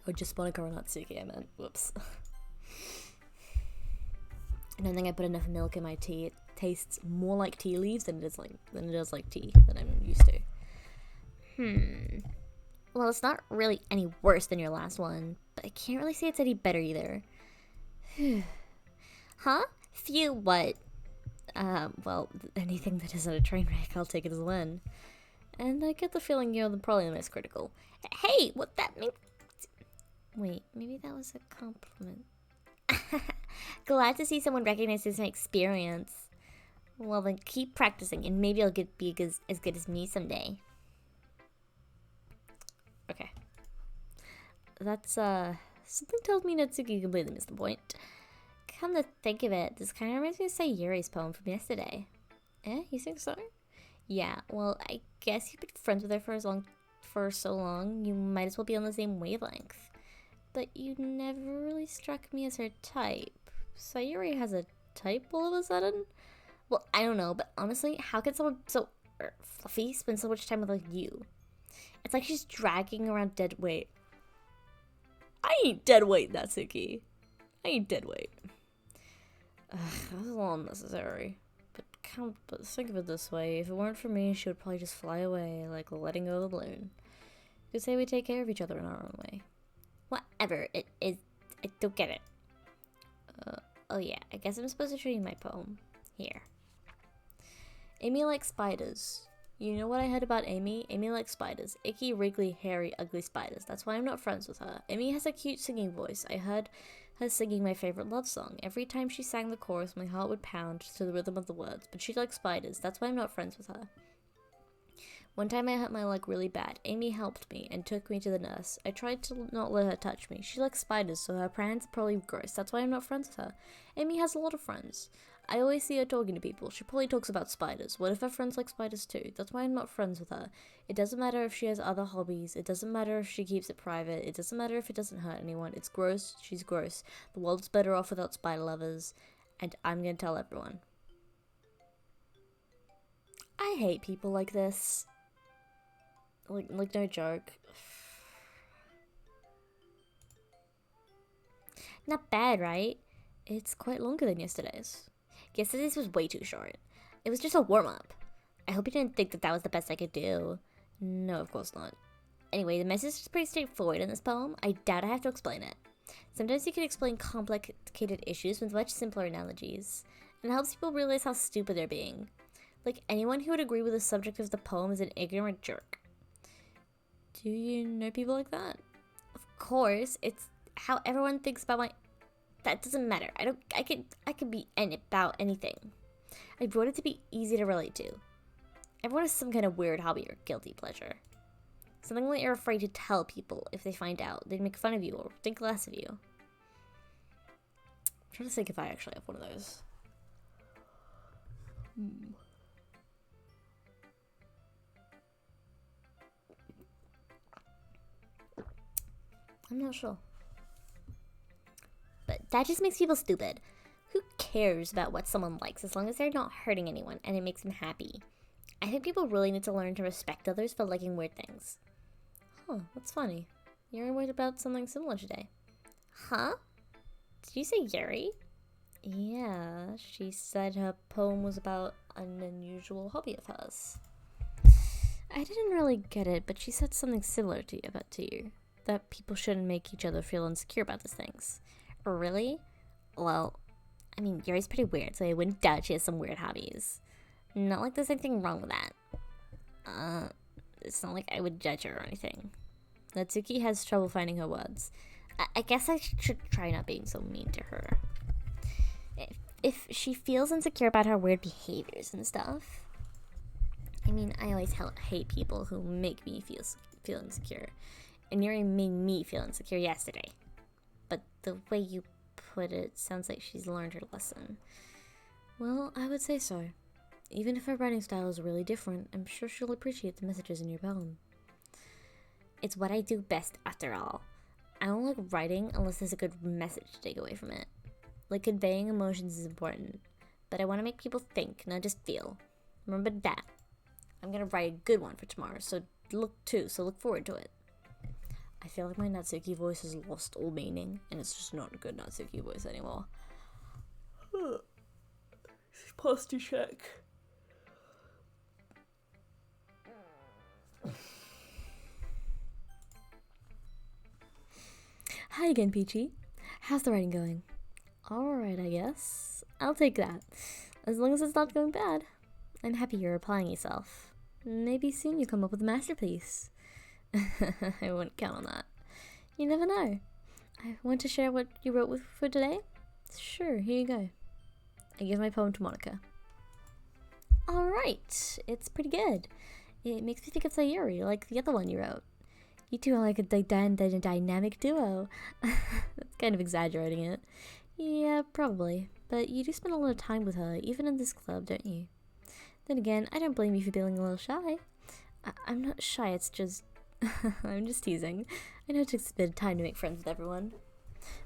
Speaker 1: Oh, just Monica or Natsuki, I meant. Whoops. I don't think I put enough milk in my tea. It tastes more like tea leaves than it does like tea that I'm used to. Well, it's not really any worse than your last one, but I can't really say it's any better either. Huh? Phew, what? Well, anything that isn't a train wreck, I'll take it as a win. And I get the feeling you're probably the most critical. Hey, what that mean? Wait, maybe that was a compliment. Glad to see someone recognizes my experience. Well, then keep practicing, and maybe I'll be as good as me someday. Okay. That's, something tells me Natsuki completely missed the point. Come to think of it, this kind of reminds me of Sayuri's poem from yesterday. Eh, you think so? Yeah, well, I guess you've been friends with her for so long, you might as well be on the same wavelength. But you never really struck me as her type. Sayuri has a type all of a sudden? Well, I don't know, but honestly, how can someone so fluffy spend so much time with like you? It's like she's dragging around dead weight. I ain't dead weight, Natsuki. I ain't dead weight. That was a little unnecessary. But think of it this way, if it weren't for me, she would probably just fly away, like letting go of the balloon. You could say we take care of each other in our own way. Whatever, it is, I don't get it. Oh yeah, I guess I'm supposed to show you my poem. Here. Amy likes spiders. You know what I heard about Amy? Amy likes spiders. Icky, wriggly, hairy, ugly spiders. That's why I'm not friends with her. Amy has a cute singing voice. I heard her singing my favorite love song. Every time she sang the chorus, my heart would pound to the rhythm of the words. But she likes spiders. That's why I'm not friends with her. One time I hurt my leg really bad. Amy helped me and took me to the nurse. I tried to not let her touch me. She likes spiders, so her plans are probably gross. That's why I'm not friends with her. Amy has a lot of friends. I always see her talking to people. She probably talks about spiders. What if her friends like spiders too? That's why I'm not friends with her. It doesn't matter if she has other hobbies. It doesn't matter if she keeps it private. It doesn't matter if it doesn't hurt anyone. It's gross. She's gross. The world's better off without spider lovers. And I'm gonna tell everyone. I hate people like this. Like no joke. Not bad, right? It's quite longer than yesterday's. Yesterday's was way too short. It was just a warm-up. I hope you didn't think that was the best I could do. No, of course not. Anyway, the message is pretty straightforward in this poem. I doubt I have to explain it. Sometimes you can explain complicated issues with much simpler analogies. And it helps people realize how stupid they're being. Like, anyone who would agree with the subject of the poem is an ignorant jerk. Do you know people like that? Of course, it's how everyone thinks about my... That doesn't matter. I could be about anything. I wrote it to be easy to relate to. Everyone has some kind of weird hobby or guilty pleasure. Something that you're afraid to tell people if they find out. They'd make fun of you or think less of you. I'm trying to think if I actually have one of those. I'm not sure. But that just makes people stupid. Who cares about what someone likes as long as they're not hurting anyone and it makes them happy? I think people really need to learn to respect others for liking weird things. Huh, that's funny. Yuri wrote about something similar today. Huh? Did you say Yuri? Yeah, she said her poem was about an unusual hobby of hers. I didn't really get it, but she said something similar to you. that people shouldn't make each other feel insecure about these things. Really? Well, I mean, Yuri's pretty weird, so I wouldn't doubt she has some weird hobbies. Not like there's anything wrong with that. It's not like I would judge her or anything. Natsuki has trouble finding her words. I guess I should try not being so mean to her. If she feels insecure about her weird behaviors and stuff. I mean, I always hate people who make me feel insecure. And Yuri made me feel insecure yesterday. But the way you put it sounds like she's learned her lesson. Well, I would say so. Even if her writing style is really different, I'm sure she'll appreciate the messages in your poem. It's what I do best, after all. I don't like writing unless there's a good message to take away from it. Like, conveying emotions is important, but I want to make people think, not just feel. Remember that. I'm gonna write a good one for tomorrow, so look forward to it. I feel like my Natsuki voice has lost all meaning, and it's just not a good Natsuki voice anymore. Posty check. Hi again, Peachy. How's the writing going? Alright, I guess. I'll take that. As long as it's not going bad. I'm happy you're applying yourself. Maybe soon you'll come up with a masterpiece. I wouldn't count on that. You never know. I want to share what you wrote for today? Sure, here you go. I give my poem to Monica. Alright, it's pretty good. It makes me think of Sayuri, like the other one you wrote. You two are like a dynamic duo. That's kind of exaggerating it. Yeah, probably. But you do spend a lot of time with her, even in this club, don't you? Then again, I don't blame you for feeling a little shy. I'm not shy, it's just... I'm just teasing. I know it takes a bit of time to make friends with everyone.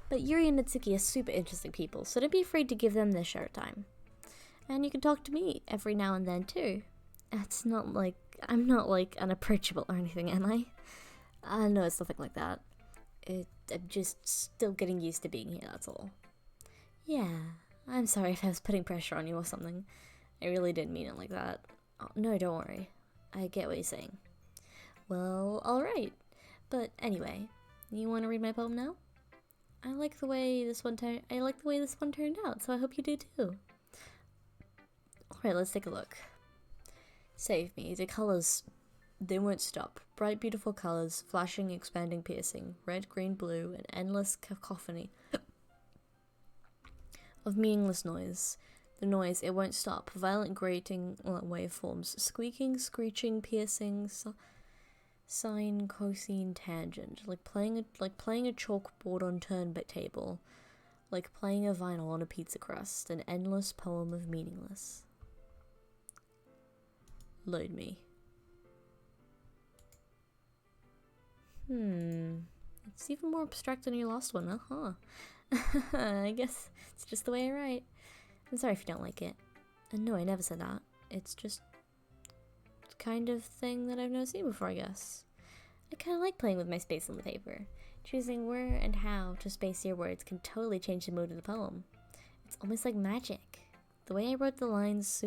Speaker 1: But Yuri and Natsuki are super interesting people, so don't be afraid to give them their share of time. And you can talk to me every now and then, too. It's not like... I'm not, like, unapproachable or anything, am I? No, it's nothing like that. I'm just still getting used to being here, that's all. Yeah, I'm sorry if I was putting pressure on you or something. I really didn't mean it like that. Oh, no, don't worry. I get what you're saying. Well, alright. But anyway, you want to read my poem now? I like the way this one turned out, so I hope you do too. Alright, let's take a look. Save me. The colors, they won't stop. Bright, beautiful colors, flashing, expanding, piercing. Red, green, blue, an endless cacophony of meaningless noise. The noise, it won't stop. Violent grating waveforms. Squeaking, screeching, piercing, sine, cosine, tangent. Like playing a chalkboard on turntable. Like playing a vinyl on a pizza crust. An endless poem of meaningless. Load me. It's even more abstract than your last one, huh? I guess it's just the way I write. I'm sorry if you don't like it. And no, I never said that. It's just the kind of thing that I've never seen before, I guess. I kind of like playing with my space on the paper. Choosing where and how to space your words can totally change the mood of the poem. It's almost like magic. The way I wrote the lines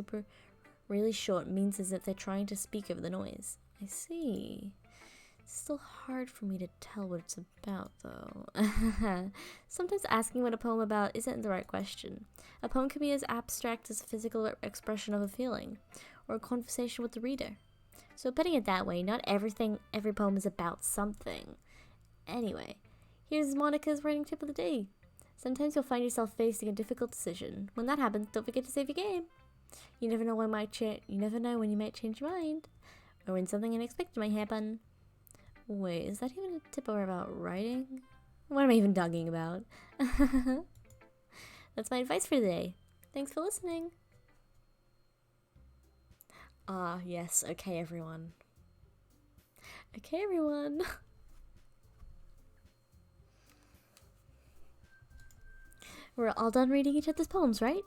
Speaker 1: really short means as if they're trying to speak over the noise. I see. It's still hard for me to tell what it's about, though. Sometimes asking what a poem about isn't the right question. A poem can be as abstract as a physical expression of a feeling, or a conversation with the reader. So putting it that way, not every poem is about something. Anyway, here's Monica's writing tip of the day. Sometimes you'll find yourself facing a difficult decision. When that happens, don't forget to save your game. You never know when you might change your mind, or when something unexpected might happen. Wait, is that even a tip about writing? What am I even talking about? That's my advice for the day. Thanks for listening. Yes, okay everyone. Okay everyone. We're all done reading each other's poems, right?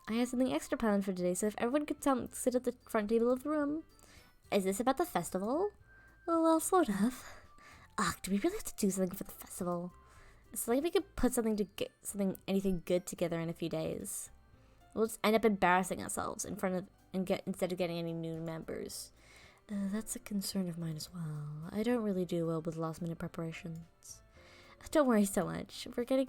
Speaker 1: I have something extra planned for today, so if everyone could sit at the front table of the room. Is this about the festival? Oh, well, sort of. Do we really have to do something for the festival? It's like we could put anything good together in a few days. We'll just end up embarrassing ourselves instead of getting any new members. That's a concern of mine as well. I don't really do well with last-minute preparations. Don't worry so much. We're going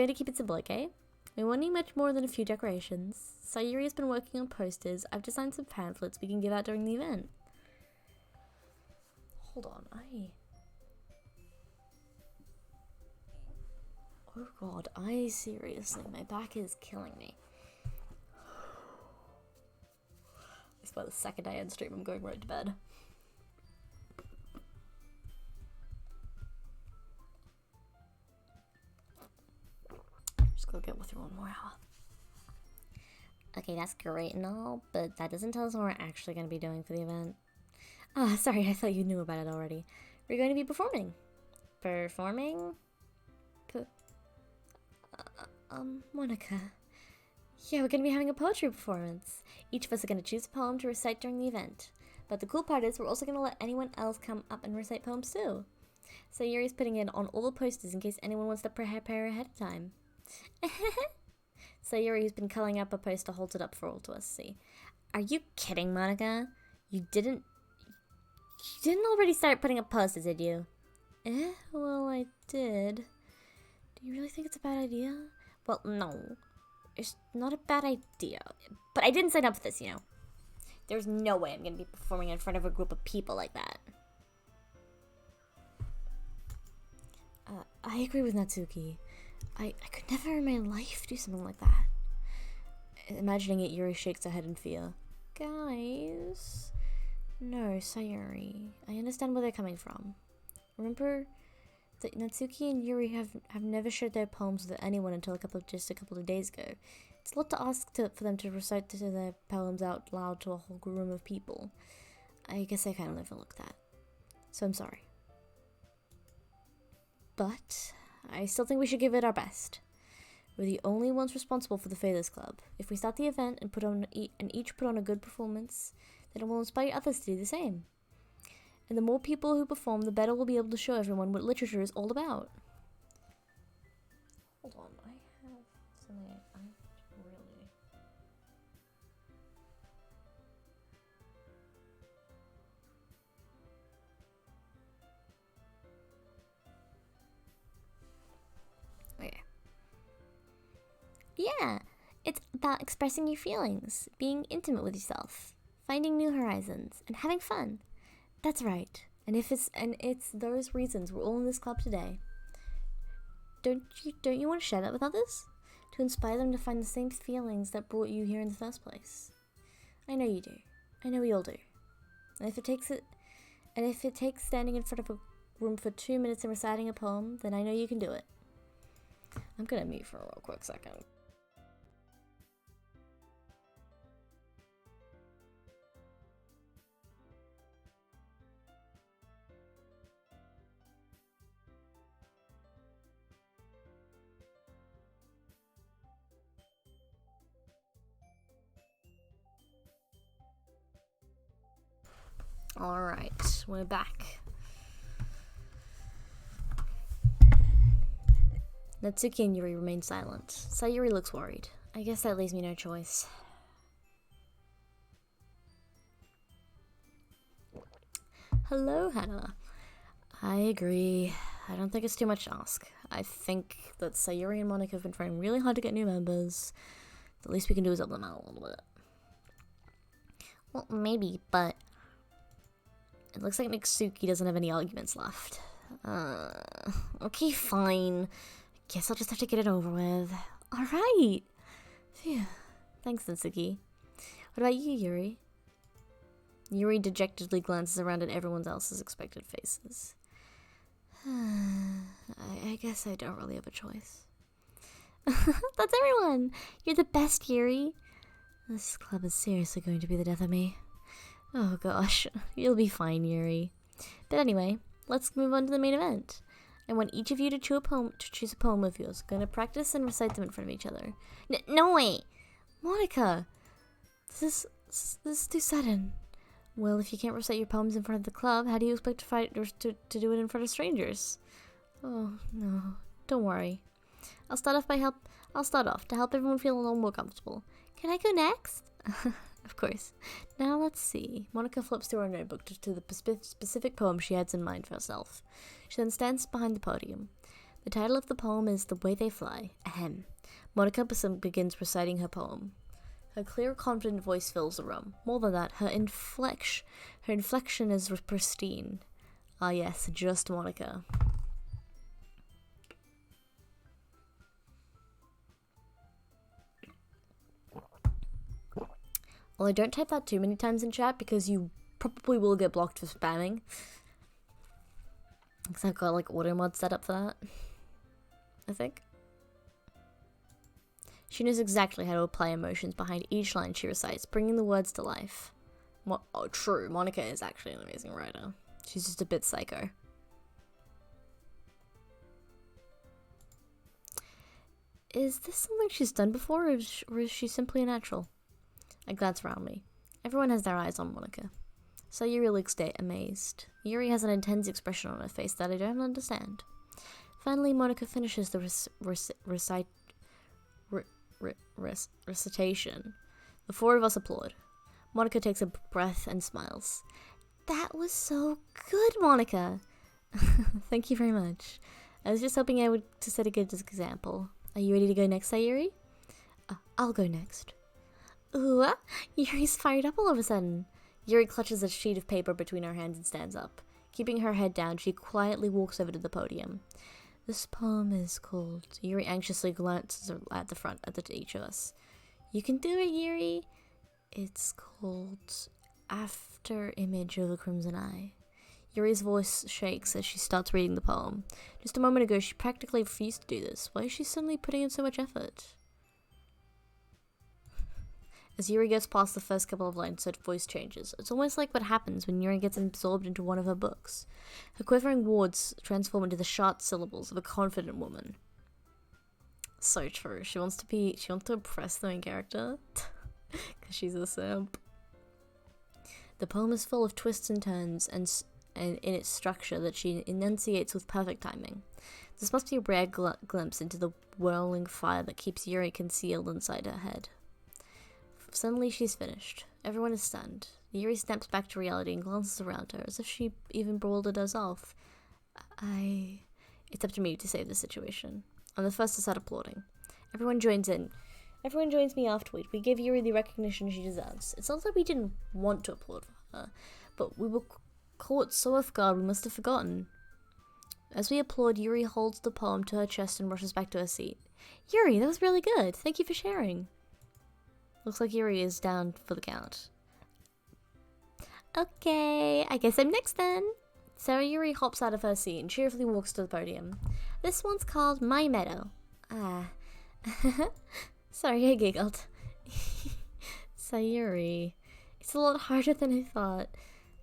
Speaker 1: to keep it simple, okay? We won't need much more than a few decorations. Sayuri has been working on posters. I've designed some pamphlets we can give out during the event. Hold on, oh god, seriously, my back is killing me. It's by the second I end stream, I'm going right to bed. Just go get through one more hour. Okay, that's great and all, but that doesn't tell us what we're actually going to be doing for the event. Ah, sorry, I thought you knew about it already. We're going to be performing. Performing? Monica. Yeah, we're going to be having a poetry performance. Each of us are going to choose a poem to recite during the event. But the cool part is we're also going to let anyone else come up and recite poems too. So Yuri's putting it on all the posters in case anyone wants to prepare ahead of time. So Yuri's been culling up a poster, holds it up for all to us see. Are you kidding, Monica? You didn't already start putting up posters, did you? Well, I did. Do you really think it's a bad idea? Well, no. It's not a bad idea. But I didn't sign up for this, you know. There's no way I'm going to be performing in front of a group of people like that. I agree with Natsuki. I could never in my life do something like that. Imagining it, Yuri shakes her head in fear. Guys. No, Sayuri. I understand where they're coming from. Remember that Natsuki and Yuri have never shared their poems with anyone until just a couple of days ago. It's a lot to ask for them to recite their poems out loud to a whole room of people. I guess I kind of overlooked that. So I'm sorry. But I still think we should give it our best. We're the only ones responsible for the Failures Club. If we start the event and each put on a good performance, then it will inspire others to do the same. And the more people who perform, the better we'll be able to show everyone what literature is all about. Hold on, I have something I really... Okay. Yeah, it's about expressing your feelings, being intimate with yourself, finding new horizons, and having fun. That's right. And it's those reasons we're all in this club today. Don't you want to share that with others? To inspire them to find the same feelings that brought you here in the first place. I know you do. I know we all do. And if it takes standing in front of a room for 2 minutes and reciting a poem, then I know you can do it. I'm gonna mute for a real quick second. Alright, we're back. Natsuki and Yuri remain silent. Sayuri looks worried. I guess that leaves me no choice. Hello, Hannah. I agree. I don't think it's too much to ask. I think that Sayuri and Monica have been trying really hard to get new members. The least we can do is help them out a little bit. Well, maybe, but it looks like Natsuki doesn't have any arguments left. Okay, fine. Guess I'll just have to get it over with. Alright. Phew. Thanks, Natsuki. What about you, Yuri? Yuri dejectedly glances around at everyone else's expected faces. I guess I don't really have a choice. That's everyone! You're the best, Yuri. This club is seriously going to be the death of me. Oh gosh, you'll be fine, Yuri. But anyway, let's move on to the main event. I want each of you to choose a poem of yours. Gonna practice and recite them in front of each other. No way! Monica! This is too sudden. Well, if you can't recite your poems in front of the club, how do you expect to do it in front of strangers? Oh, no. Don't worry. I'll start I'll start off to help everyone feel a little more comfortable. Can I go next? Of course. Now let's see. Monica flips through her notebook to the specific poem she has in mind for herself. She then stands behind the podium. The title of the poem is The Way They Fly. Ahem. Monica begins reciting her poem. Her clear, confident voice fills the room. More than that, her inflection is pristine. Ah yes, just Monica. Although don't type that too many times in chat because you probably will get blocked for spamming. Because I've got like auto mod set up for that. I think. She knows exactly how to apply emotions behind each line she recites, bringing the words to life. Oh, true. Monica is actually an amazing writer. She's just a bit psycho. Is this something she's done before, or is she simply a natural? I glance around me. Everyone has their eyes on Monica. Sayuri looks amazed. Yuri has an intense expression on her face that I don't understand. Finally, Monica finishes the recitation. The four of us applaud. Monica takes a breath and smiles. That was so good, Monica! Thank you very much. I was just hoping to set a good example. Are you ready to go next, Sayuri? I'll go next. Ooh, Yuri's fired up all of a sudden. Yuri clutches a sheet of paper between her hands and stands up. Keeping her head down, she quietly walks over to the podium. This poem is called... Yuri anxiously glances at the front at each of us. You can do it, Yuri. It's called After Image of a Crimson Eye. Yuri's voice shakes as she starts reading the poem. Just a moment ago, she practically refused to do this. Why is she suddenly putting in so much effort? As Yuri gets past the first couple of lines, her voice changes. It's almost like what happens when Yuri gets absorbed into one of her books. Her quivering words transform into the sharp syllables of a confident woman. So true. She wants to impress the main character. Because she's a simp. The poem is full of twists and turns and in its structure that she enunciates with perfect timing. This must be a rare glimpse into the whirling fire that keeps Yuri concealed inside her head. Suddenly she's finished. Everyone is stunned. Yuri snaps back to reality and glances around her, as if she even brawled it herself. It's up to me to save the situation. I'm the first to start applauding. Everyone joins in. Everyone joins me afterward. We give Yuri the recognition she deserves. It's not that we didn't want to applaud for her, but we were caught so off guard we must have forgotten. As we applaud, Yuri holds the poem to her chest and rushes back to her seat. Yuri, that was really good. Thank you for sharing. Looks like Yuri is down for the count. Okay, I guess I'm next then. So Yuri hops out of her seat and cheerfully walks to the podium. This one's called My Meadow. Sorry, I giggled. Sayuri, it's a lot harder than I thought.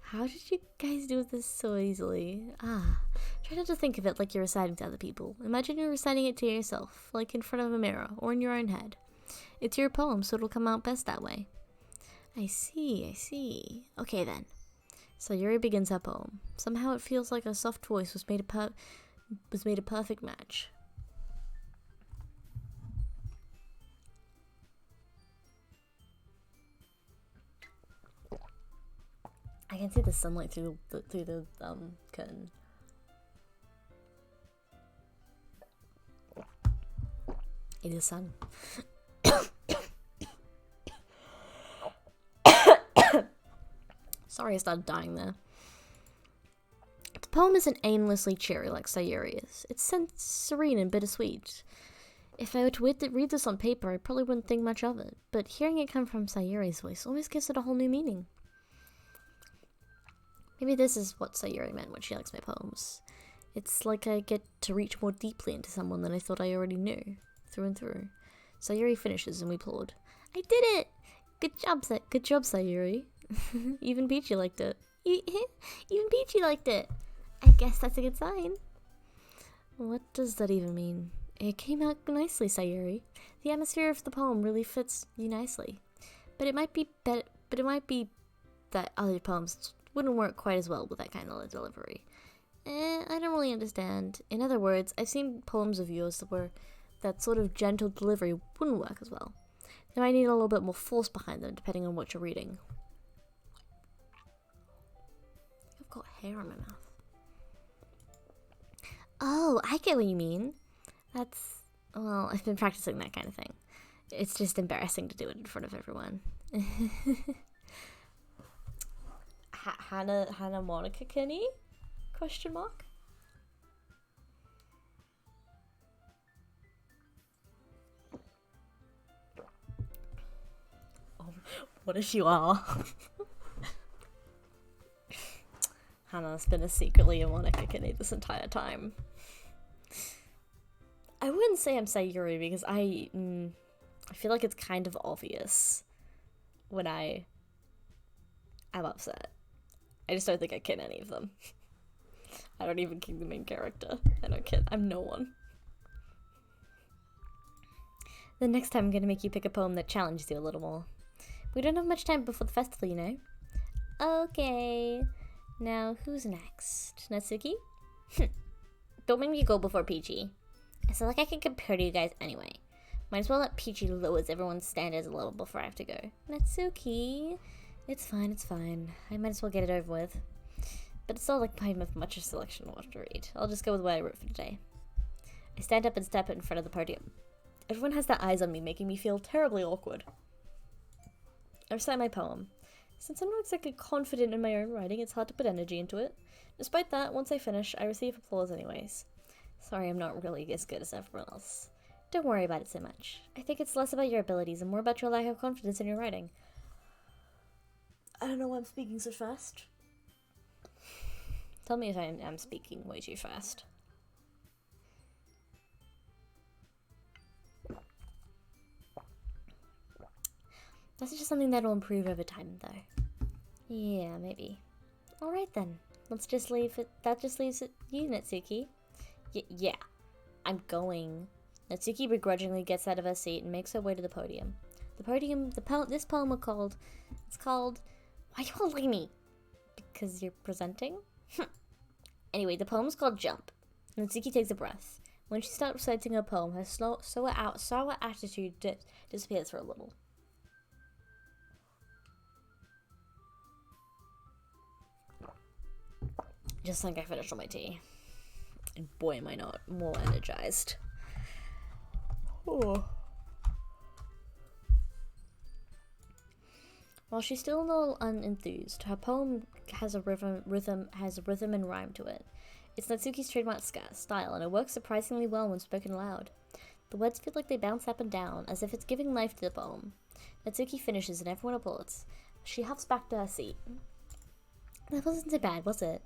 Speaker 1: How did you guys do this so easily? Try not to think of it like you're reciting to other people. Imagine you're reciting it to yourself, like in front of a mirror or in your own head. It's your poem, so it'll come out best that way. I see. Okay then. So Yuri begins her poem. Somehow it feels like her soft voice was made a perfect match. I can see the sunlight through the curtain. It is sun. Sorry I started dying there. The poem isn't aimlessly cheery like Sayuri is. It's serene and bittersweet. If I were to read this on paper, I probably wouldn't think much of it. But hearing it come from Sayuri's voice always gives it a whole new meaning. Maybe this is what Sayuri meant when she likes my poems. It's like I get to reach more deeply into someone than I thought I already knew, through and through. Sayuri finishes and we applaud. I did it! Good job, Sayuri. Even Peachy liked it. Even Peachy liked it. I guess that's a good sign. What does that even mean? It came out nicely, Sayuri. The atmosphere of the poem really fits you nicely. But it might be that other poems wouldn't work quite as well with that kind of delivery. I don't really understand. In other words, I've seen poems of yours that sort of gentle delivery wouldn't work as well. They might need a little bit more force behind them, depending on what you're reading. I've got hair on my mouth. Oh, I get what you mean. That's, well, I've been practicing that kind of thing. It's just embarrassing to do it in front of everyone. Hannah Monica Kinney? Question mark? Oh, what if you are? Hannah's been secretly a Monica Kinney this entire time. I wouldn't say I'm Sayuri because I feel like it's kind of obvious when I'm upset. I just don't think I kid any of them. I don't even kid the main character. I don't kid. I'm no one. The next time I'm gonna make you pick a poem that challenges you a little more. We don't have much time before the festival, you know. Okay. Now, who's next? Natsuki? Don't make me go before Peachy. I feel like I can compare to you guys anyway. Might as well let Peachy lowers everyone's standards a little before I have to go. Natsuki. It's fine, it's fine. I might as well get it over with. But it's not like I have much of a selection of what to read. I'll just go with what I wrote for today. I stand up and step in front of the podium. Everyone has their eyes on me, making me feel terribly awkward. I recite my poem. Since I'm not exactly confident in my own writing, it's hard to put energy into it. Despite that, once I finish, I receive applause anyways. Sorry I'm not really as good as everyone else. Don't worry about it so much. I think it's less about your abilities and more about your lack of confidence in your writing. I don't know why I'm speaking so fast. Tell me if I'm speaking way too fast. That's just something that'll improve over time, though. Yeah, maybe. Alright then. Let's just leave it. That just leaves it you, Natsuki. Yeah. I'm going. Natsuki begrudgingly gets out of her seat and makes her way to the podium. This poem it's called, why you all like me? Because you're presenting? Anyway, the poem's called Jump. Natsuki takes a breath. When she starts reciting her poem, her sour attitude disappears for a little. Just think I finished all my tea. And boy, am I not more energized. Oh. While she's still a little unenthused, her poem has a rhythm and rhyme to it. It's Natsuki's trademark style, and it works surprisingly well when spoken aloud. The words feel like they bounce up and down, as if it's giving life to the poem. Natsuki finishes, and everyone applauds. She huffs back to her seat. That wasn't so bad, was it?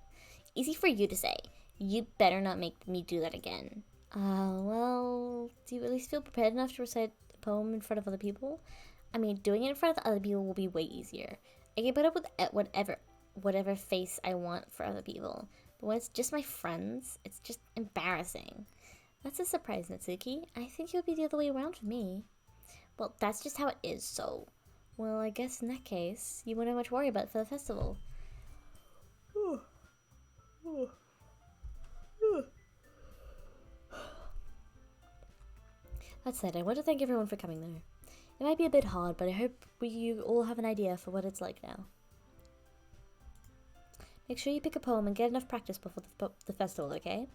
Speaker 1: Easy for you to say. You better not make me do that again. Well, do you at least feel prepared enough to recite a poem in front of other people? I mean, doing it in front of other people will be way easier. I can put up with whatever face I want for other people. But when it's just my friends, it's just embarrassing. That's a surprise, Natsuki. I think it would be the other way around for me. Well, that's just how it is, so... Well, I guess in that case, you wouldn't have much to worry about for the festival. That said, I want to thank everyone for coming though. It might be a bit hard, but I hope you all have an idea for what it's like now. Make sure you pick a poem and get enough practice before the festival, okay?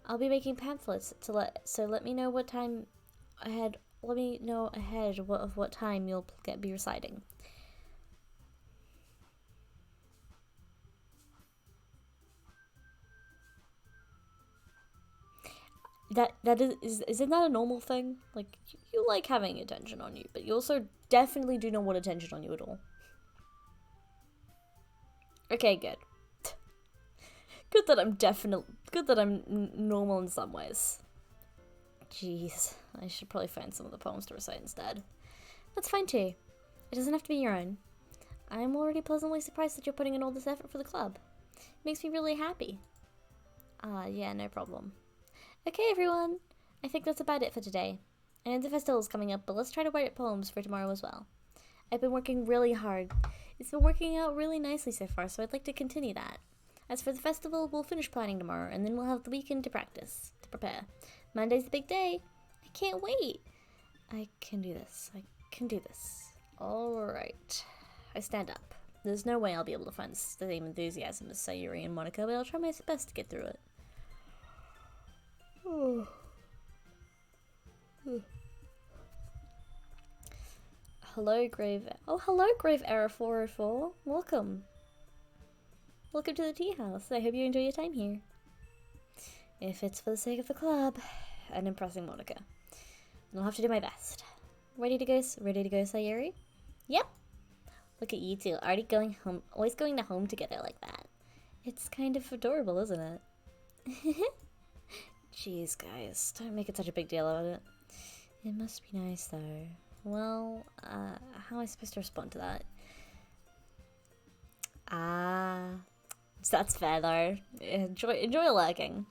Speaker 1: I'll be making pamphlets so let me know what time ahead. Let me know ahead of what time you'll be reciting. Isn't that a normal thing? Like, you like having attention on you, but you also definitely do not want attention on you at all. Okay, good. Good that I'm normal in some ways. Jeez, I should probably find some of the poems to recite instead. That's fine too. It doesn't have to be your own. I'm already pleasantly surprised that you're putting in all this effort for the club. It makes me really happy. Yeah, no problem. Okay, everyone. I think that's about it for today. I know the festival's coming up, but let's try to write poems for tomorrow as well. I've been working really hard. It's been working out really nicely so far, so I'd like to continue that. As for the festival, we'll finish planning tomorrow, and then we'll have the weekend to prepare. Monday's the big day. I can't wait. I can do this. I can do this. Alright. I stand up. There's no way I'll be able to find the same enthusiasm as Sayuri and Monica, but I'll try my best to get through it. Hello, Grave Error 404. Welcome. Welcome to the tea house. I hope you enjoy your time here. If it's for the sake of the club and impressing Monica, then I'll have to do my best. Ready to go, Sayuri? Yep. Look at you two, already going home, always going to home together like that. It's kind of adorable, isn't it? Jeez, guys, don't make it such a big deal about it. It must be nice, though. Well, how am I supposed to respond to that? That's fair, though. Enjoy lurking.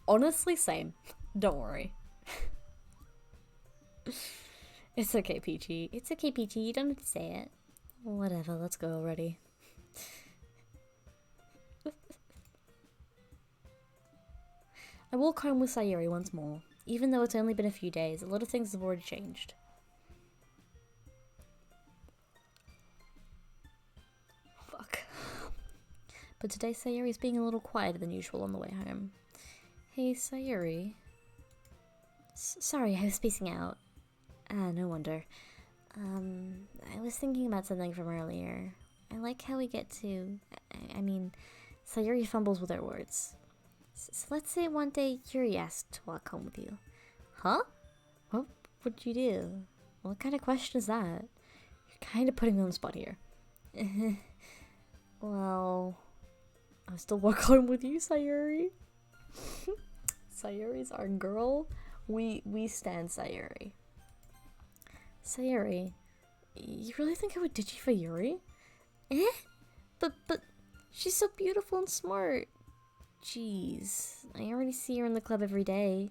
Speaker 1: Honestly, same. Don't worry. It's okay, Peachy. It's okay, Peachy. You don't have to say it. Whatever, let's go already. I walk home with Sayuri once more. Even though it's only been a few days, a lot of things have already changed. Fuck. But today Sayuri's being a little quieter than usual on the way home. Hey, Sayuri. Sorry, I was spacing out. No wonder. I was thinking about something from earlier. I like how we get to... I mean, Sayuri fumbles with her words. So let's say one day Yuri asked to walk home with you. Huh? What would you do? What kind of question is that? You're kind of putting me on the spot here. Well... I'll still walk home with you, Sayuri. Sayuri's our girl. We stand Sayuri. Sayuri, you really think I would ditch you for Yuri? But she's so beautiful and smart. Jeez, I already see her in the club every day.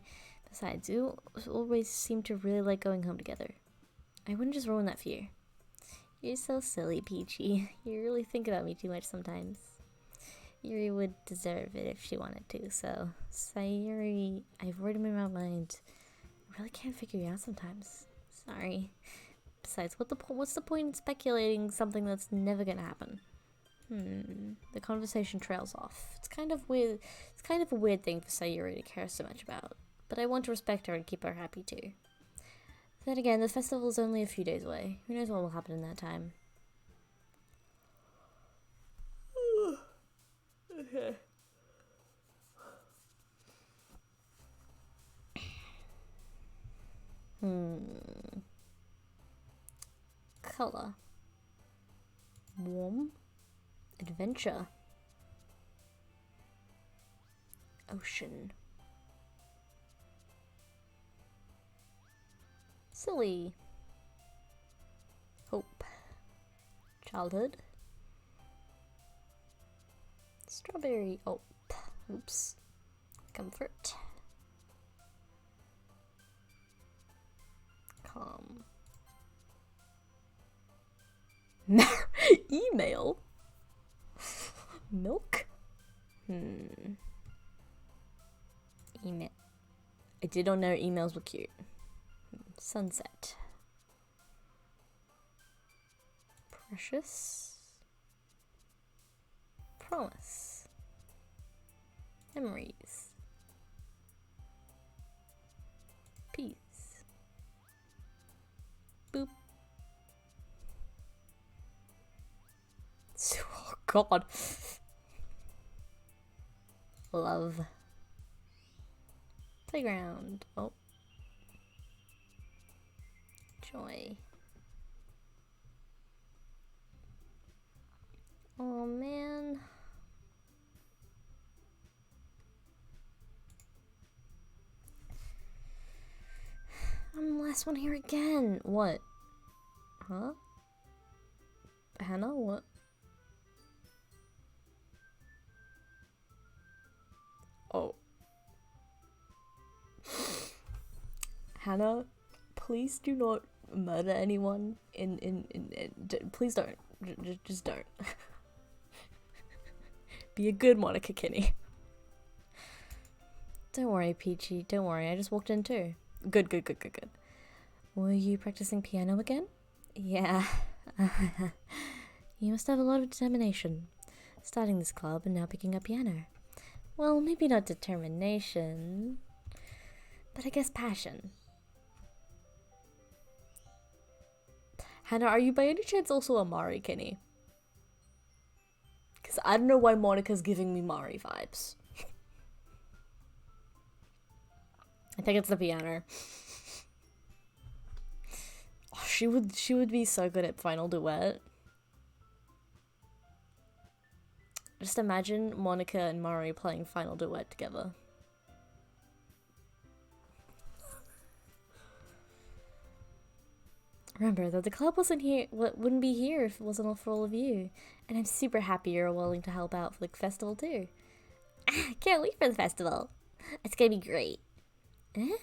Speaker 1: Besides, you always seem to really like going home together. I wouldn't just ruin that for you. You're so silly, Peachy. You really think about me too much sometimes. Yuri would deserve it if she wanted to, so... Sayuri, I've worded in my mind. I really can't figure you out sometimes. Sorry. Besides, what's the point in speculating something that's never gonna happen? The conversation trails off. It's kind of weird. It's kind of a weird thing for Sayuri to care so much about, but I want to respect her and keep her happy too. Then again, the festival is only a few days away. Who knows what will happen in that time? Okay. Color. Warm. Adventure. Ocean. Silly. Hope. Childhood. Strawberry. Oh, oops. Comfort. Calm. Email. Milk. Email. I did not know emails were cute. Sunset. Precious. Promise. Memories. Peace. Boop. Oh god. Love. Playground. Oh. Joy. Oh man. I'm the last one here again. What? Huh? Hannah, what? Oh. Hannah, please do not murder anyone please don't. Just don't. Be a good Monica Kinney. Don't worry, Peachy. Don't worry. I just walked in too. Good. Were you practicing piano again? Yeah. You must have a lot of determination. Starting this club and now picking up piano. Well, maybe not determination, but I guess passion. Hannah, are you by any chance also a Mari Kinney? Because I don't know why Monica's giving me Mari vibes. I think it's the piano. Oh, she would be so good at Final Duet. Just imagine Monica and Mari playing Final Duet together. Remember that the club wouldn't be here if it wasn't for all of you. And I'm super happy you're willing to help out for the festival too. Can't wait for the festival. It's gonna be great. Eh?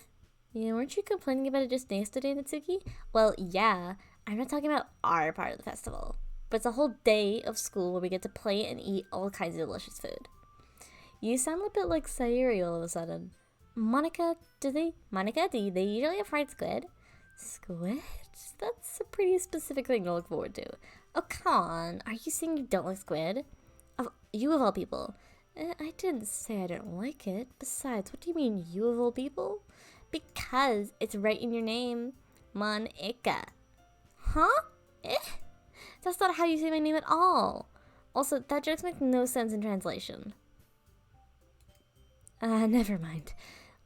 Speaker 1: Weren't you complaining about it just yesterday, Natsuki? Well, yeah. I'm not talking about our part of the festival. But it's a whole day of school where we get to play and eat all kinds of delicious food. You sound a bit like Sayuri all of a sudden. Monica, do they usually have fried squid? Squid? That's a pretty specific thing to look forward to. Oh, come on. Are you saying you don't like squid? You of all people. I didn't say I don't like it. Besides, what do you mean, you of all people? Because it's right in your name. Monica. Huh? That's not how you say my name at all. Also, that joke makes no sense in translation. Never mind.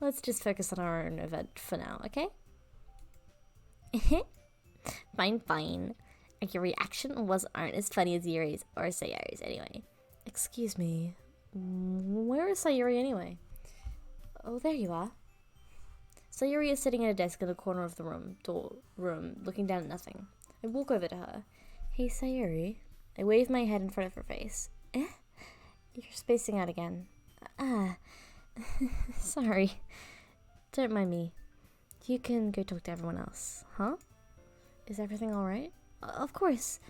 Speaker 1: Let's just focus on our own event for now, okay? Fine. Your reaction aren't as funny as Yuri's, or Sayuri's anyway. Excuse me. Where is Sayuri anyway? Oh, there you are. Sayuri is sitting at a desk in the corner of the room, looking down at nothing. I walk over to her. Hey, Sayuri. I wave my head in front of her face. You're spacing out again. Sorry. Don't mind me. You can go talk to everyone else. Huh? Is everything alright? Of course.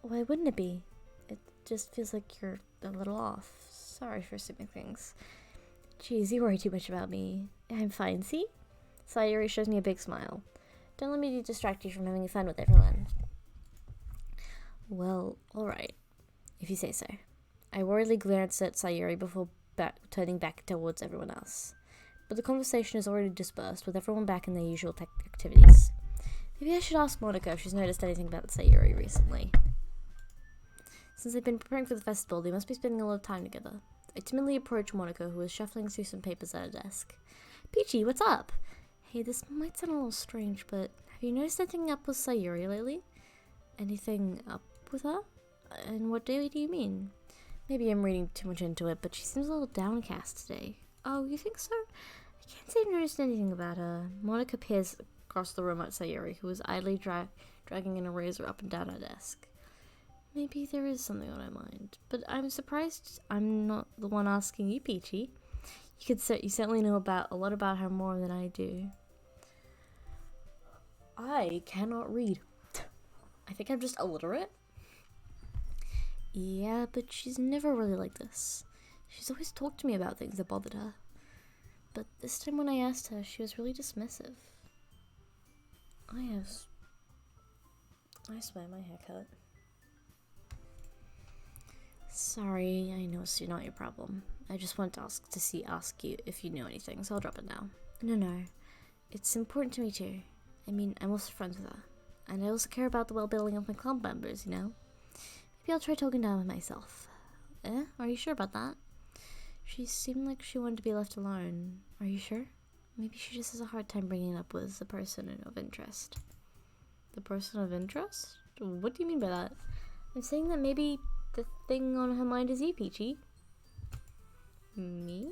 Speaker 1: Why wouldn't it be? It just feels like you're a little off. Sorry for assuming things. Jeez, you worry too much about me. I'm fine, see? Sayuri shows me a big smile. Don't let me distract you from having fun with everyone. Well, alright. If you say so. I worriedly glance at Sayuri before turning back towards everyone else. But the conversation is already dispersed, with everyone back in their usual activities. Maybe I should ask Monica if she's noticed anything about Sayuri recently. Since they've been preparing for the festival, they must be spending a lot of time together. I timidly approach Monica, who is shuffling through some papers at a desk. Peachy, what's up? Hey, this might sound a little strange, but have you noticed anything up with Sayuri lately? Anything up with her? And what day do you mean? Maybe I'm reading too much into it, but she seems a little downcast today. Oh, you think so? I can't say I've noticed anything about her. Monica peers across the room at Sayuri, who is idly dragging an eraser up and down her desk. Maybe there is something on her mind, but I'm surprised I'm not the one asking you, Peachy. You certainly know a lot about her more than I do. I cannot read. I think I'm just illiterate. Yeah, but she's never really like this. She's always talked to me about things that bothered her. But this time when I asked her, she was really dismissive. I swear my haircut. Sorry, I know it's not your problem. I just wanted to ask you if you knew anything, so I'll drop it now. No. It's important to me too. I mean, I'm also friends with her. And I also care about the well-being of my club members, you know? Maybe I'll try talking to her myself. Are you sure about that? She seemed like she wanted to be left alone. Are you sure? Maybe she just has a hard time bringing it up with the person of interest. The person of interest? What do you mean by that? I'm saying that maybe the thing on her mind is you, Peachy. Me?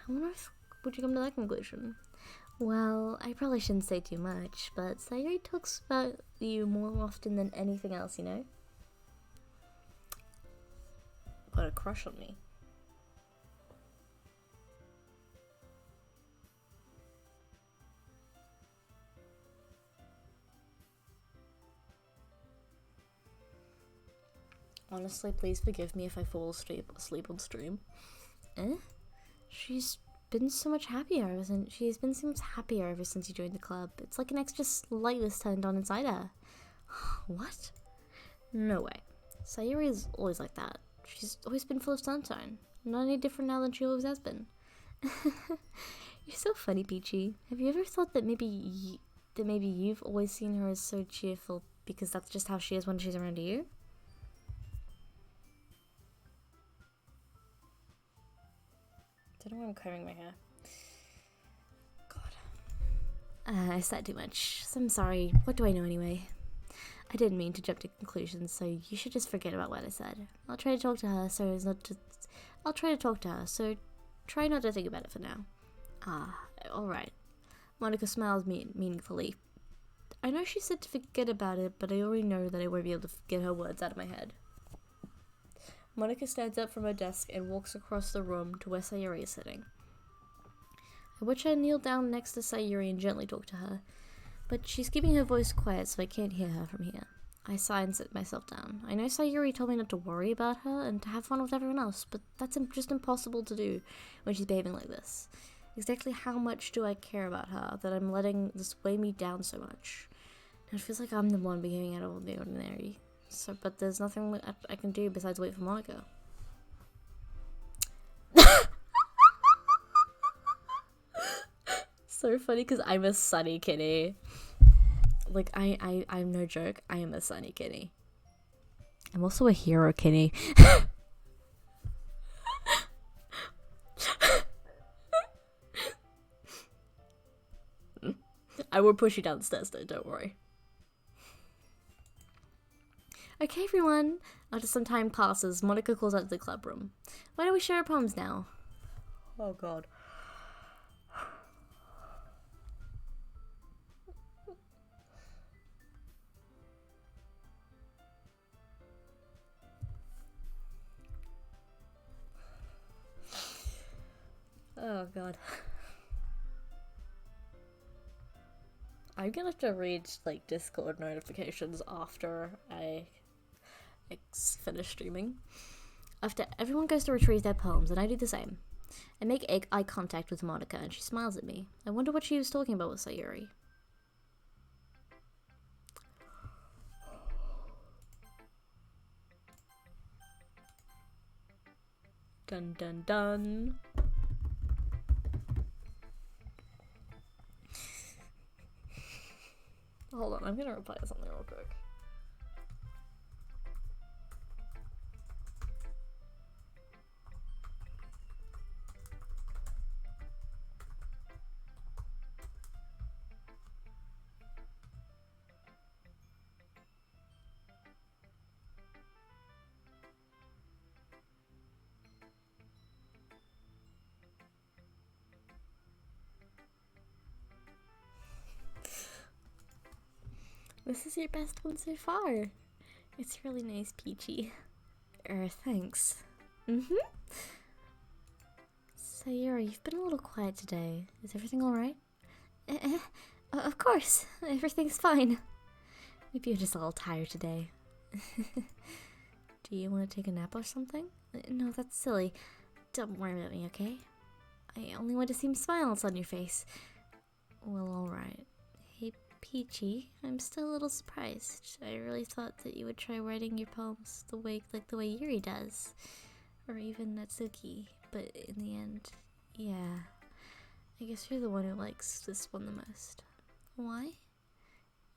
Speaker 1: How on earth would you come to that conclusion? Well, I probably shouldn't say too much, but Sayuri talks about you more often than anything else, you know? Got a crush on me. Honestly, please forgive me if I fall asleep on stream. She's been so much happier she's been so much happier ever since you joined the club. It's like an extra light was turned on inside her. What? No way. Sayuri is always like that. She's always been full of sunshine. Not any different now than she always has been. You're so funny, Peachy. Have you ever thought that maybe you've always seen her as so cheerful because that's just how she is when she's around you? Don't know why I'm combing my hair. God. I said too much. So I'm sorry. What do I know anyway? I didn't mean to jump to conclusions, so you should just forget about what I said. I'll try to talk to her, so try not to think about it for now. Alright. Monica smiles meaningfully. I know she said to forget about it, but I already know that I won't be able to get her words out of my head. Monica stands up from her desk and walks across the room to where Sayuri is sitting. I watch her kneel down next to Sayuri and gently talk to her, but she's keeping her voice quiet so I can't hear her from here. I sigh and sit myself down. I know Sayuri told me not to worry about her and to have fun with everyone else, but that's just impossible to do when she's behaving like this. Exactly how much do I care about her that I'm letting this weigh me down so much? And it feels like I'm the one behaving out of the ordinary. But there's nothing I can do besides wait for Monica. So funny because I'm a sunny kitty. Like, I'm no joke. I am a sunny kitty. I'm also a hero kitty. I will push you downstairs though, don't worry. Okay, everyone. After some time passes, Monica calls out to the club room. Why don't we share our poems now? Oh, God. Oh, God. I'm gonna have to read, like, Discord notifications after I finish streaming. After everyone goes to retrieve their poems, and I do the same. I make eye contact with Monica, and she smiles at me. I wonder what she was talking about with Sayuri. Dun dun dun. Hold on, I'm gonna reply to something real quick. This is your best one so far. It's really nice, Peachy. Thanks. Sayuri, you've been a little quiet today. Is everything alright? Of course. Everything's fine. Maybe you're just a little tired today. Do you want to take a nap or something? No, that's silly. Don't worry about me, okay? I only want to see smiles on your face. Well, alright. Hey, Peachy, I'm still a little surprised. I really thought that you would try writing your poems the way Yuri does. Or even Natsuki. But in the end, yeah. I guess you're the one who likes this one the most. Why?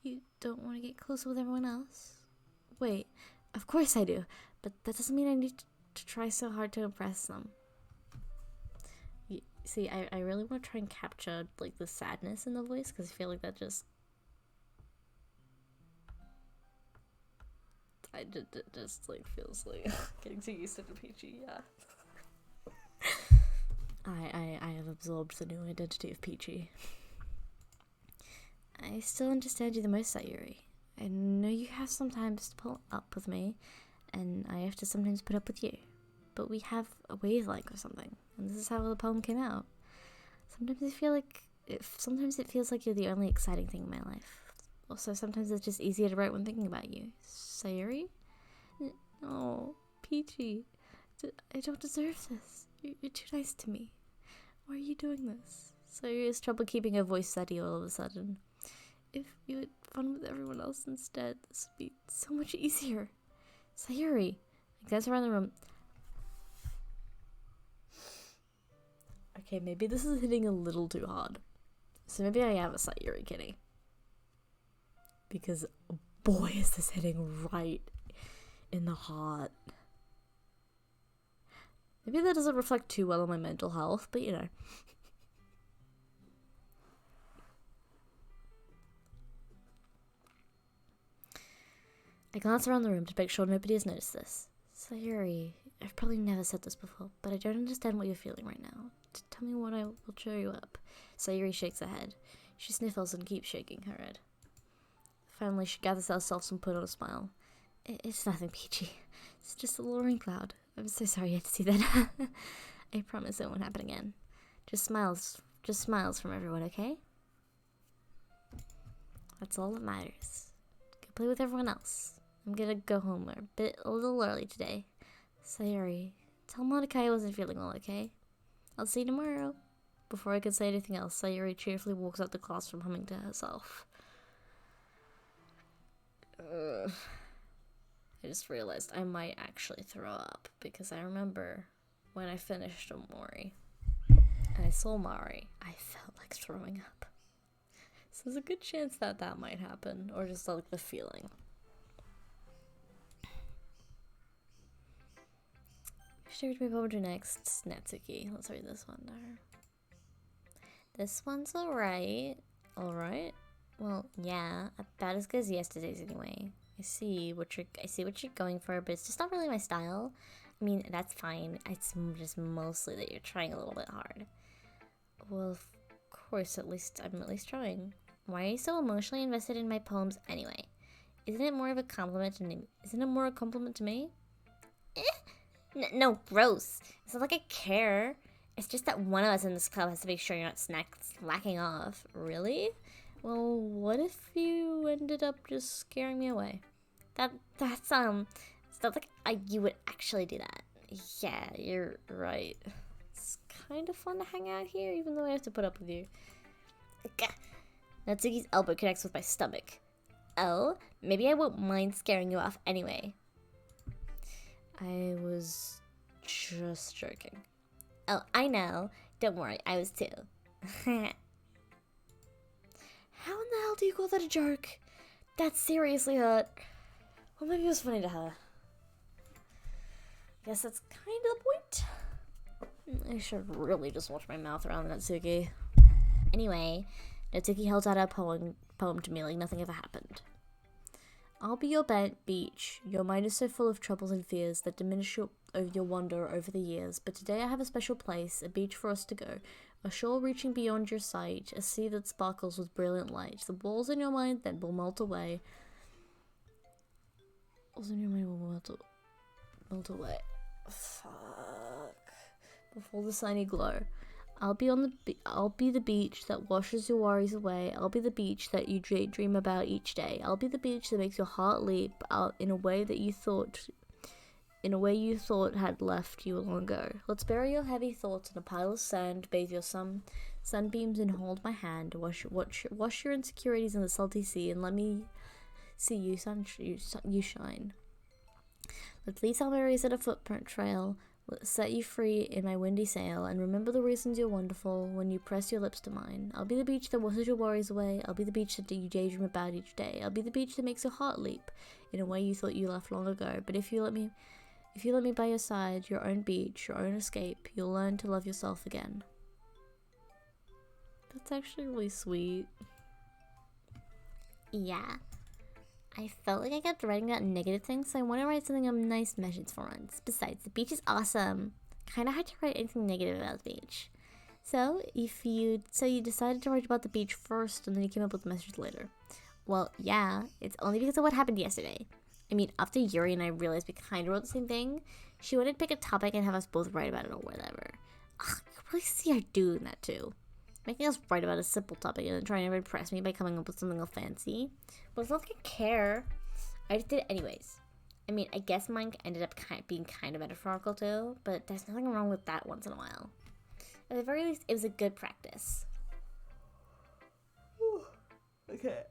Speaker 1: You don't want to get closer with everyone else? Wait, of course I do. But that doesn't mean I need to try so hard to impress them. See, I really want to try and capture, like, the sadness in the voice, because I feel like that just... just, like, feels like getting too used to the Peachy, yeah. I have absorbed the new identity of Peachy. I still understand you the most, Sayuri. I know you have sometimes to put up with me, and I have to sometimes put up with you. But we have a wavelength or something, and this is how the poem came out. Sometimes it feels like you're the only exciting thing in my life. Also, sometimes it's just easier to write when thinking about you. Sayuri? Oh, Peachy. I don't deserve this. You're too nice to me. Why are you doing this? Sayuri has trouble keeping her voice steady all of a sudden. If you had fun with everyone else instead, this would be so much easier. Sayuri. I glance around the room. Okay, maybe this is hitting a little too hard. So maybe I am a Sayuri kitty. Because, boy, is this hitting right in the heart. Maybe that doesn't reflect too well on my mental health, but you know. I glance around the room to make sure nobody has noticed this. Sayuri, I've probably never said this before, but I don't understand what you're feeling right now. Tell me what I will cheer you up. Sayuri shakes her head. She sniffles and keeps shaking her head. Finally, she gathers herself and puts on a smile. It's nothing, Peachy. It's just a little rain cloud. I'm so sorry you had to see that. I promise it won't happen again. Just smiles from everyone, okay? That's all that matters. Go play with everyone else. I'm gonna go home a little early today. Sayuri, tell Mordecai I wasn't feeling well, okay? I'll see you tomorrow. Before I could say anything else, Sayuri cheerfully walks out the classroom humming to herself. I just realized I might actually throw up because I remember when I finished Omori and I saw Mari, I felt like throwing up. So there's a good chance that that might happen, or just like the feeling. Should we move over to next? Natsuki. Let's read this one there. This one's alright. Alright? Well, yeah, about as good as yesterday's anyway. I see what you're going for, but it's just not really my style. I mean, that's fine. It's just mostly that you're trying a little bit hard. Well, of course, I'm at least trying. Why are you so emotionally invested in my poems anyway? Isn't it more a compliment to me? No, gross. It's not like I care. It's just that one of us in this club has to make sure you're not slacking off. Really? Well, what if you ended up just scaring me away? It's not like you would actually do that. Yeah, you're right. It's kind of fun to hang out here, even though I have to put up with you. Natsuki's elbow connects with my stomach. Oh, maybe I won't mind scaring you off anyway. I was just joking. Oh, I know. Don't worry, I was too. How in the hell do you call that a joke? That seriously hurt. Well, maybe it was funny to her. Guess that's kind of the point. I should really just watch my mouth around Natsuki. Anyway, Natsuki held out her poem to me like nothing ever happened. I'll be your beach. Your mind is so full of troubles and fears that diminish your wonder over the years. But today I have a special place, a beach for us to go. A shore reaching beyond your sight, a sea that sparkles with brilliant light. The walls in your mind then will melt away. Walls in your mind will melt away. Fuck. Before the sunny glow. I'll be the beach that washes your worries away. I'll be the beach that you dream about each day. I'll be the beach that makes your heart leap out in a way you thought had left you long ago. Let's bury your heavy thoughts in a pile of sand, bathe your sunbeams and hold my hand. Wash your insecurities in the salty sea and let me see you shine. Let's leave our memories at a footprint trail. Set you free in my windy sail, and remember the reasons you're wonderful when you press your lips to mine. I'll be the beach that washes your worries away. I'll be the beach that you daydream about each day. I'll be the beach that makes your heart leap in a way you thought you left long ago. But if you let me by your side, your own beach, your own escape, you'll learn to love yourself again. That's actually really sweet. Yeah. I felt like I kept writing about negative things, so I want to write something of nice message for once. Besides, the beach is awesome. Kinda hard to write anything negative about the beach. So you decided to write about the beach first, and then you came up with the message later. Well, yeah, it's only because of what happened yesterday. I mean, after Yuri and I realized we kinda wrote the same thing, she wanted to pick a topic and have us both write about it or whatever. Ugh, you can really see her doing that too. Making us write about a simple topic and then trying to impress me by coming up with something all fancy. But it's not like I care. I just did it anyways. I mean, I guess mine ended up being kind of metaphorical too, but there's nothing wrong with that once in a while. At the very least, it was a good practice.
Speaker 3: Okay.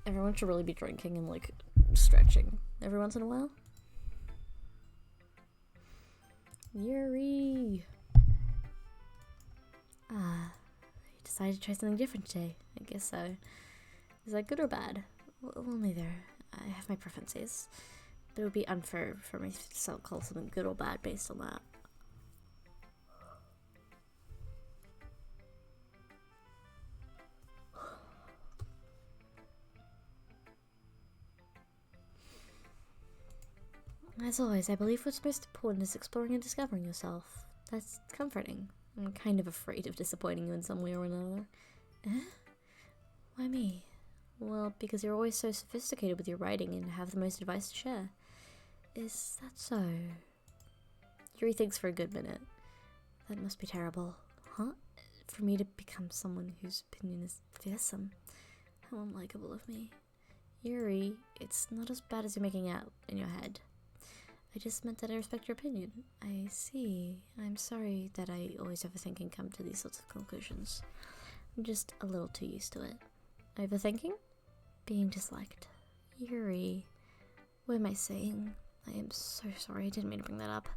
Speaker 1: Everyone should really be drinking and, like, stretching every once in a while. Yuri! You decided to try something different today. I guess so. Is that good or bad? Well, neither. I have my preferences. But it would be unfair for me to call something good or bad based on that. As always, I believe what's most important is exploring and discovering yourself. That's comforting. I'm kind of afraid of disappointing you in some way or another. Eh? Why me? Well, because you're always so sophisticated with your writing and have the most advice to share. Is that so? Yuri thinks for a good minute. That must be terrible. Huh? For me to become someone whose opinion is fearsome. How unlikable of me. Yuri, it's not as bad as you're making out in your head. I just meant that I respect your opinion. I see. I'm sorry that I always overthink and come to these sorts of conclusions. I'm just a little too used to it. Overthinking? Being disliked. Yuri. What am I saying? I am so sorry. I didn't mean to bring that up.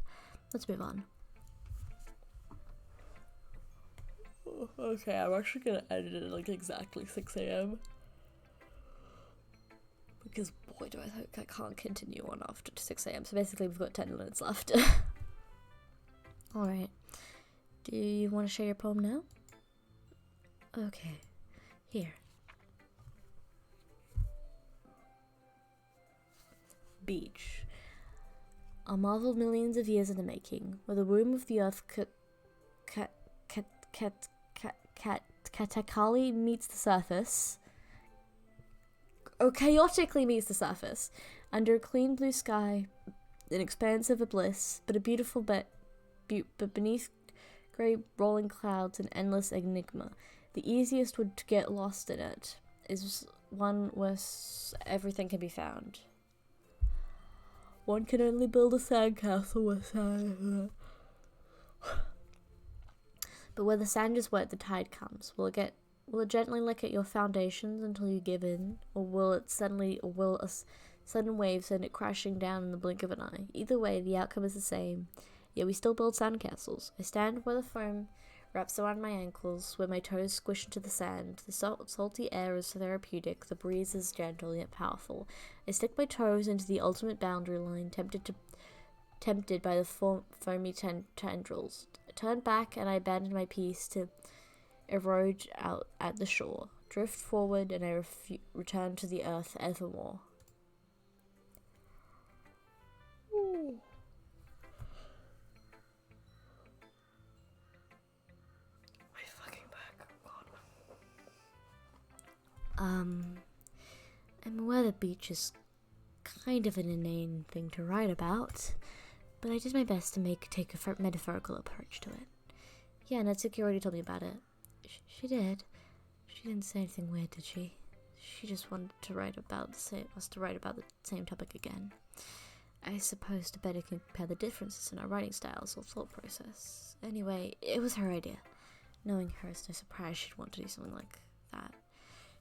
Speaker 1: Let's move on.
Speaker 3: Okay, I'm actually gonna edit it at like exactly 6 a.m.
Speaker 1: Because boy, do I think I can't continue on after 6 a.m. So basically we've got 10 minutes left. Alright. Do you want to share your poem now? Okay. Here. Beach. A marvel millions of years in the making, where the womb of the earth catastically meets the surface. Chaotically meets the surface, under a clean blue sky, an expanse of a bliss, but a beautiful but beneath grey rolling clouds, an endless enigma. The easiest would to get lost in it is one where everything can be found. One can only build a sandcastle with sand. But where the sand is wet, the tide comes. Will it gently lick at your foundations until you give in, or will a sudden wave send it crashing down in the blink of an eye? Either way, the outcome is the same. Yet we still build sandcastles. I stand where the foam wraps around my ankles, where my toes squish into the sand. The salty air is therapeutic, the breeze is gentle yet powerful. I stick my toes into the ultimate boundary line, tempted by the foamy tendrils. I turn back and I abandon my peace to erode out at the shore, drift forward, and I return to the earth evermore.
Speaker 3: Ooh. My fucking back, oh god.
Speaker 1: I'm aware the beach is kind of an inane thing to write about, but I did my best to take a metaphorical approach to it. Yeah, Netsuki already told me about it. She did. She didn't say anything weird, did she? She just wanted to write about the same topic again. I suppose to better compare the differences in our writing styles or thought process. Anyway, it was her idea. Knowing her, it's no surprise she'd want to do something like that.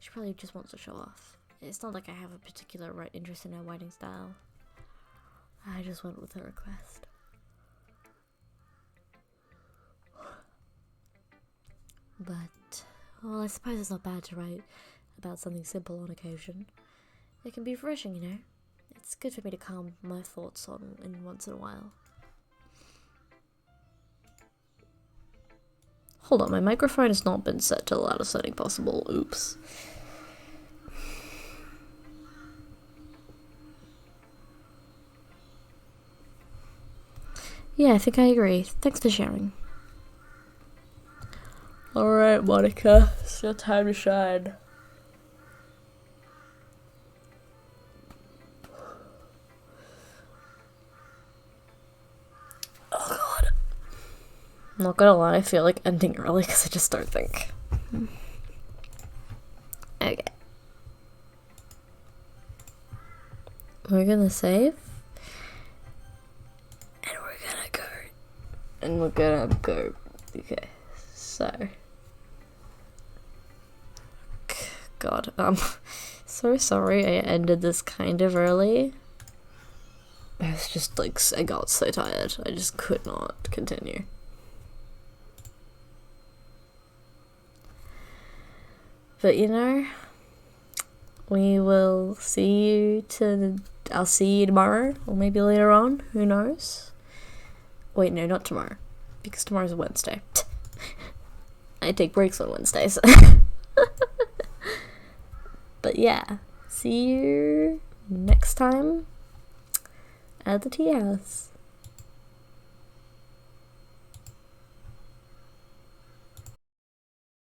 Speaker 1: She probably just wants to show off. It's not like I have a particular interest in her writing style. I just went with her request. But, well, I suppose it's not bad to write about something simple on occasion. It can be refreshing, you know. It's good for me to calm my thoughts on once in a while. Hold on, my microphone has not been set to the loudest setting possible. Oops. Yeah, I think I agree. Thanks for sharing.
Speaker 3: Alright, Monica, it's your time to shine.
Speaker 1: Oh god. I'm not gonna lie, I feel like ending early because I just don't think. Okay. We're gonna save. And we're gonna go. And we're gonna go. Okay, so. God, so sorry I ended this kind of early. I was just like, I got so tired. I just could not continue. But you know, we will see you I'll see you tomorrow, or maybe later on, who knows? Wait, no, not tomorrow, because tomorrow's a Wednesday. I take breaks on Wednesdays. But yeah, see you next time at the tea house.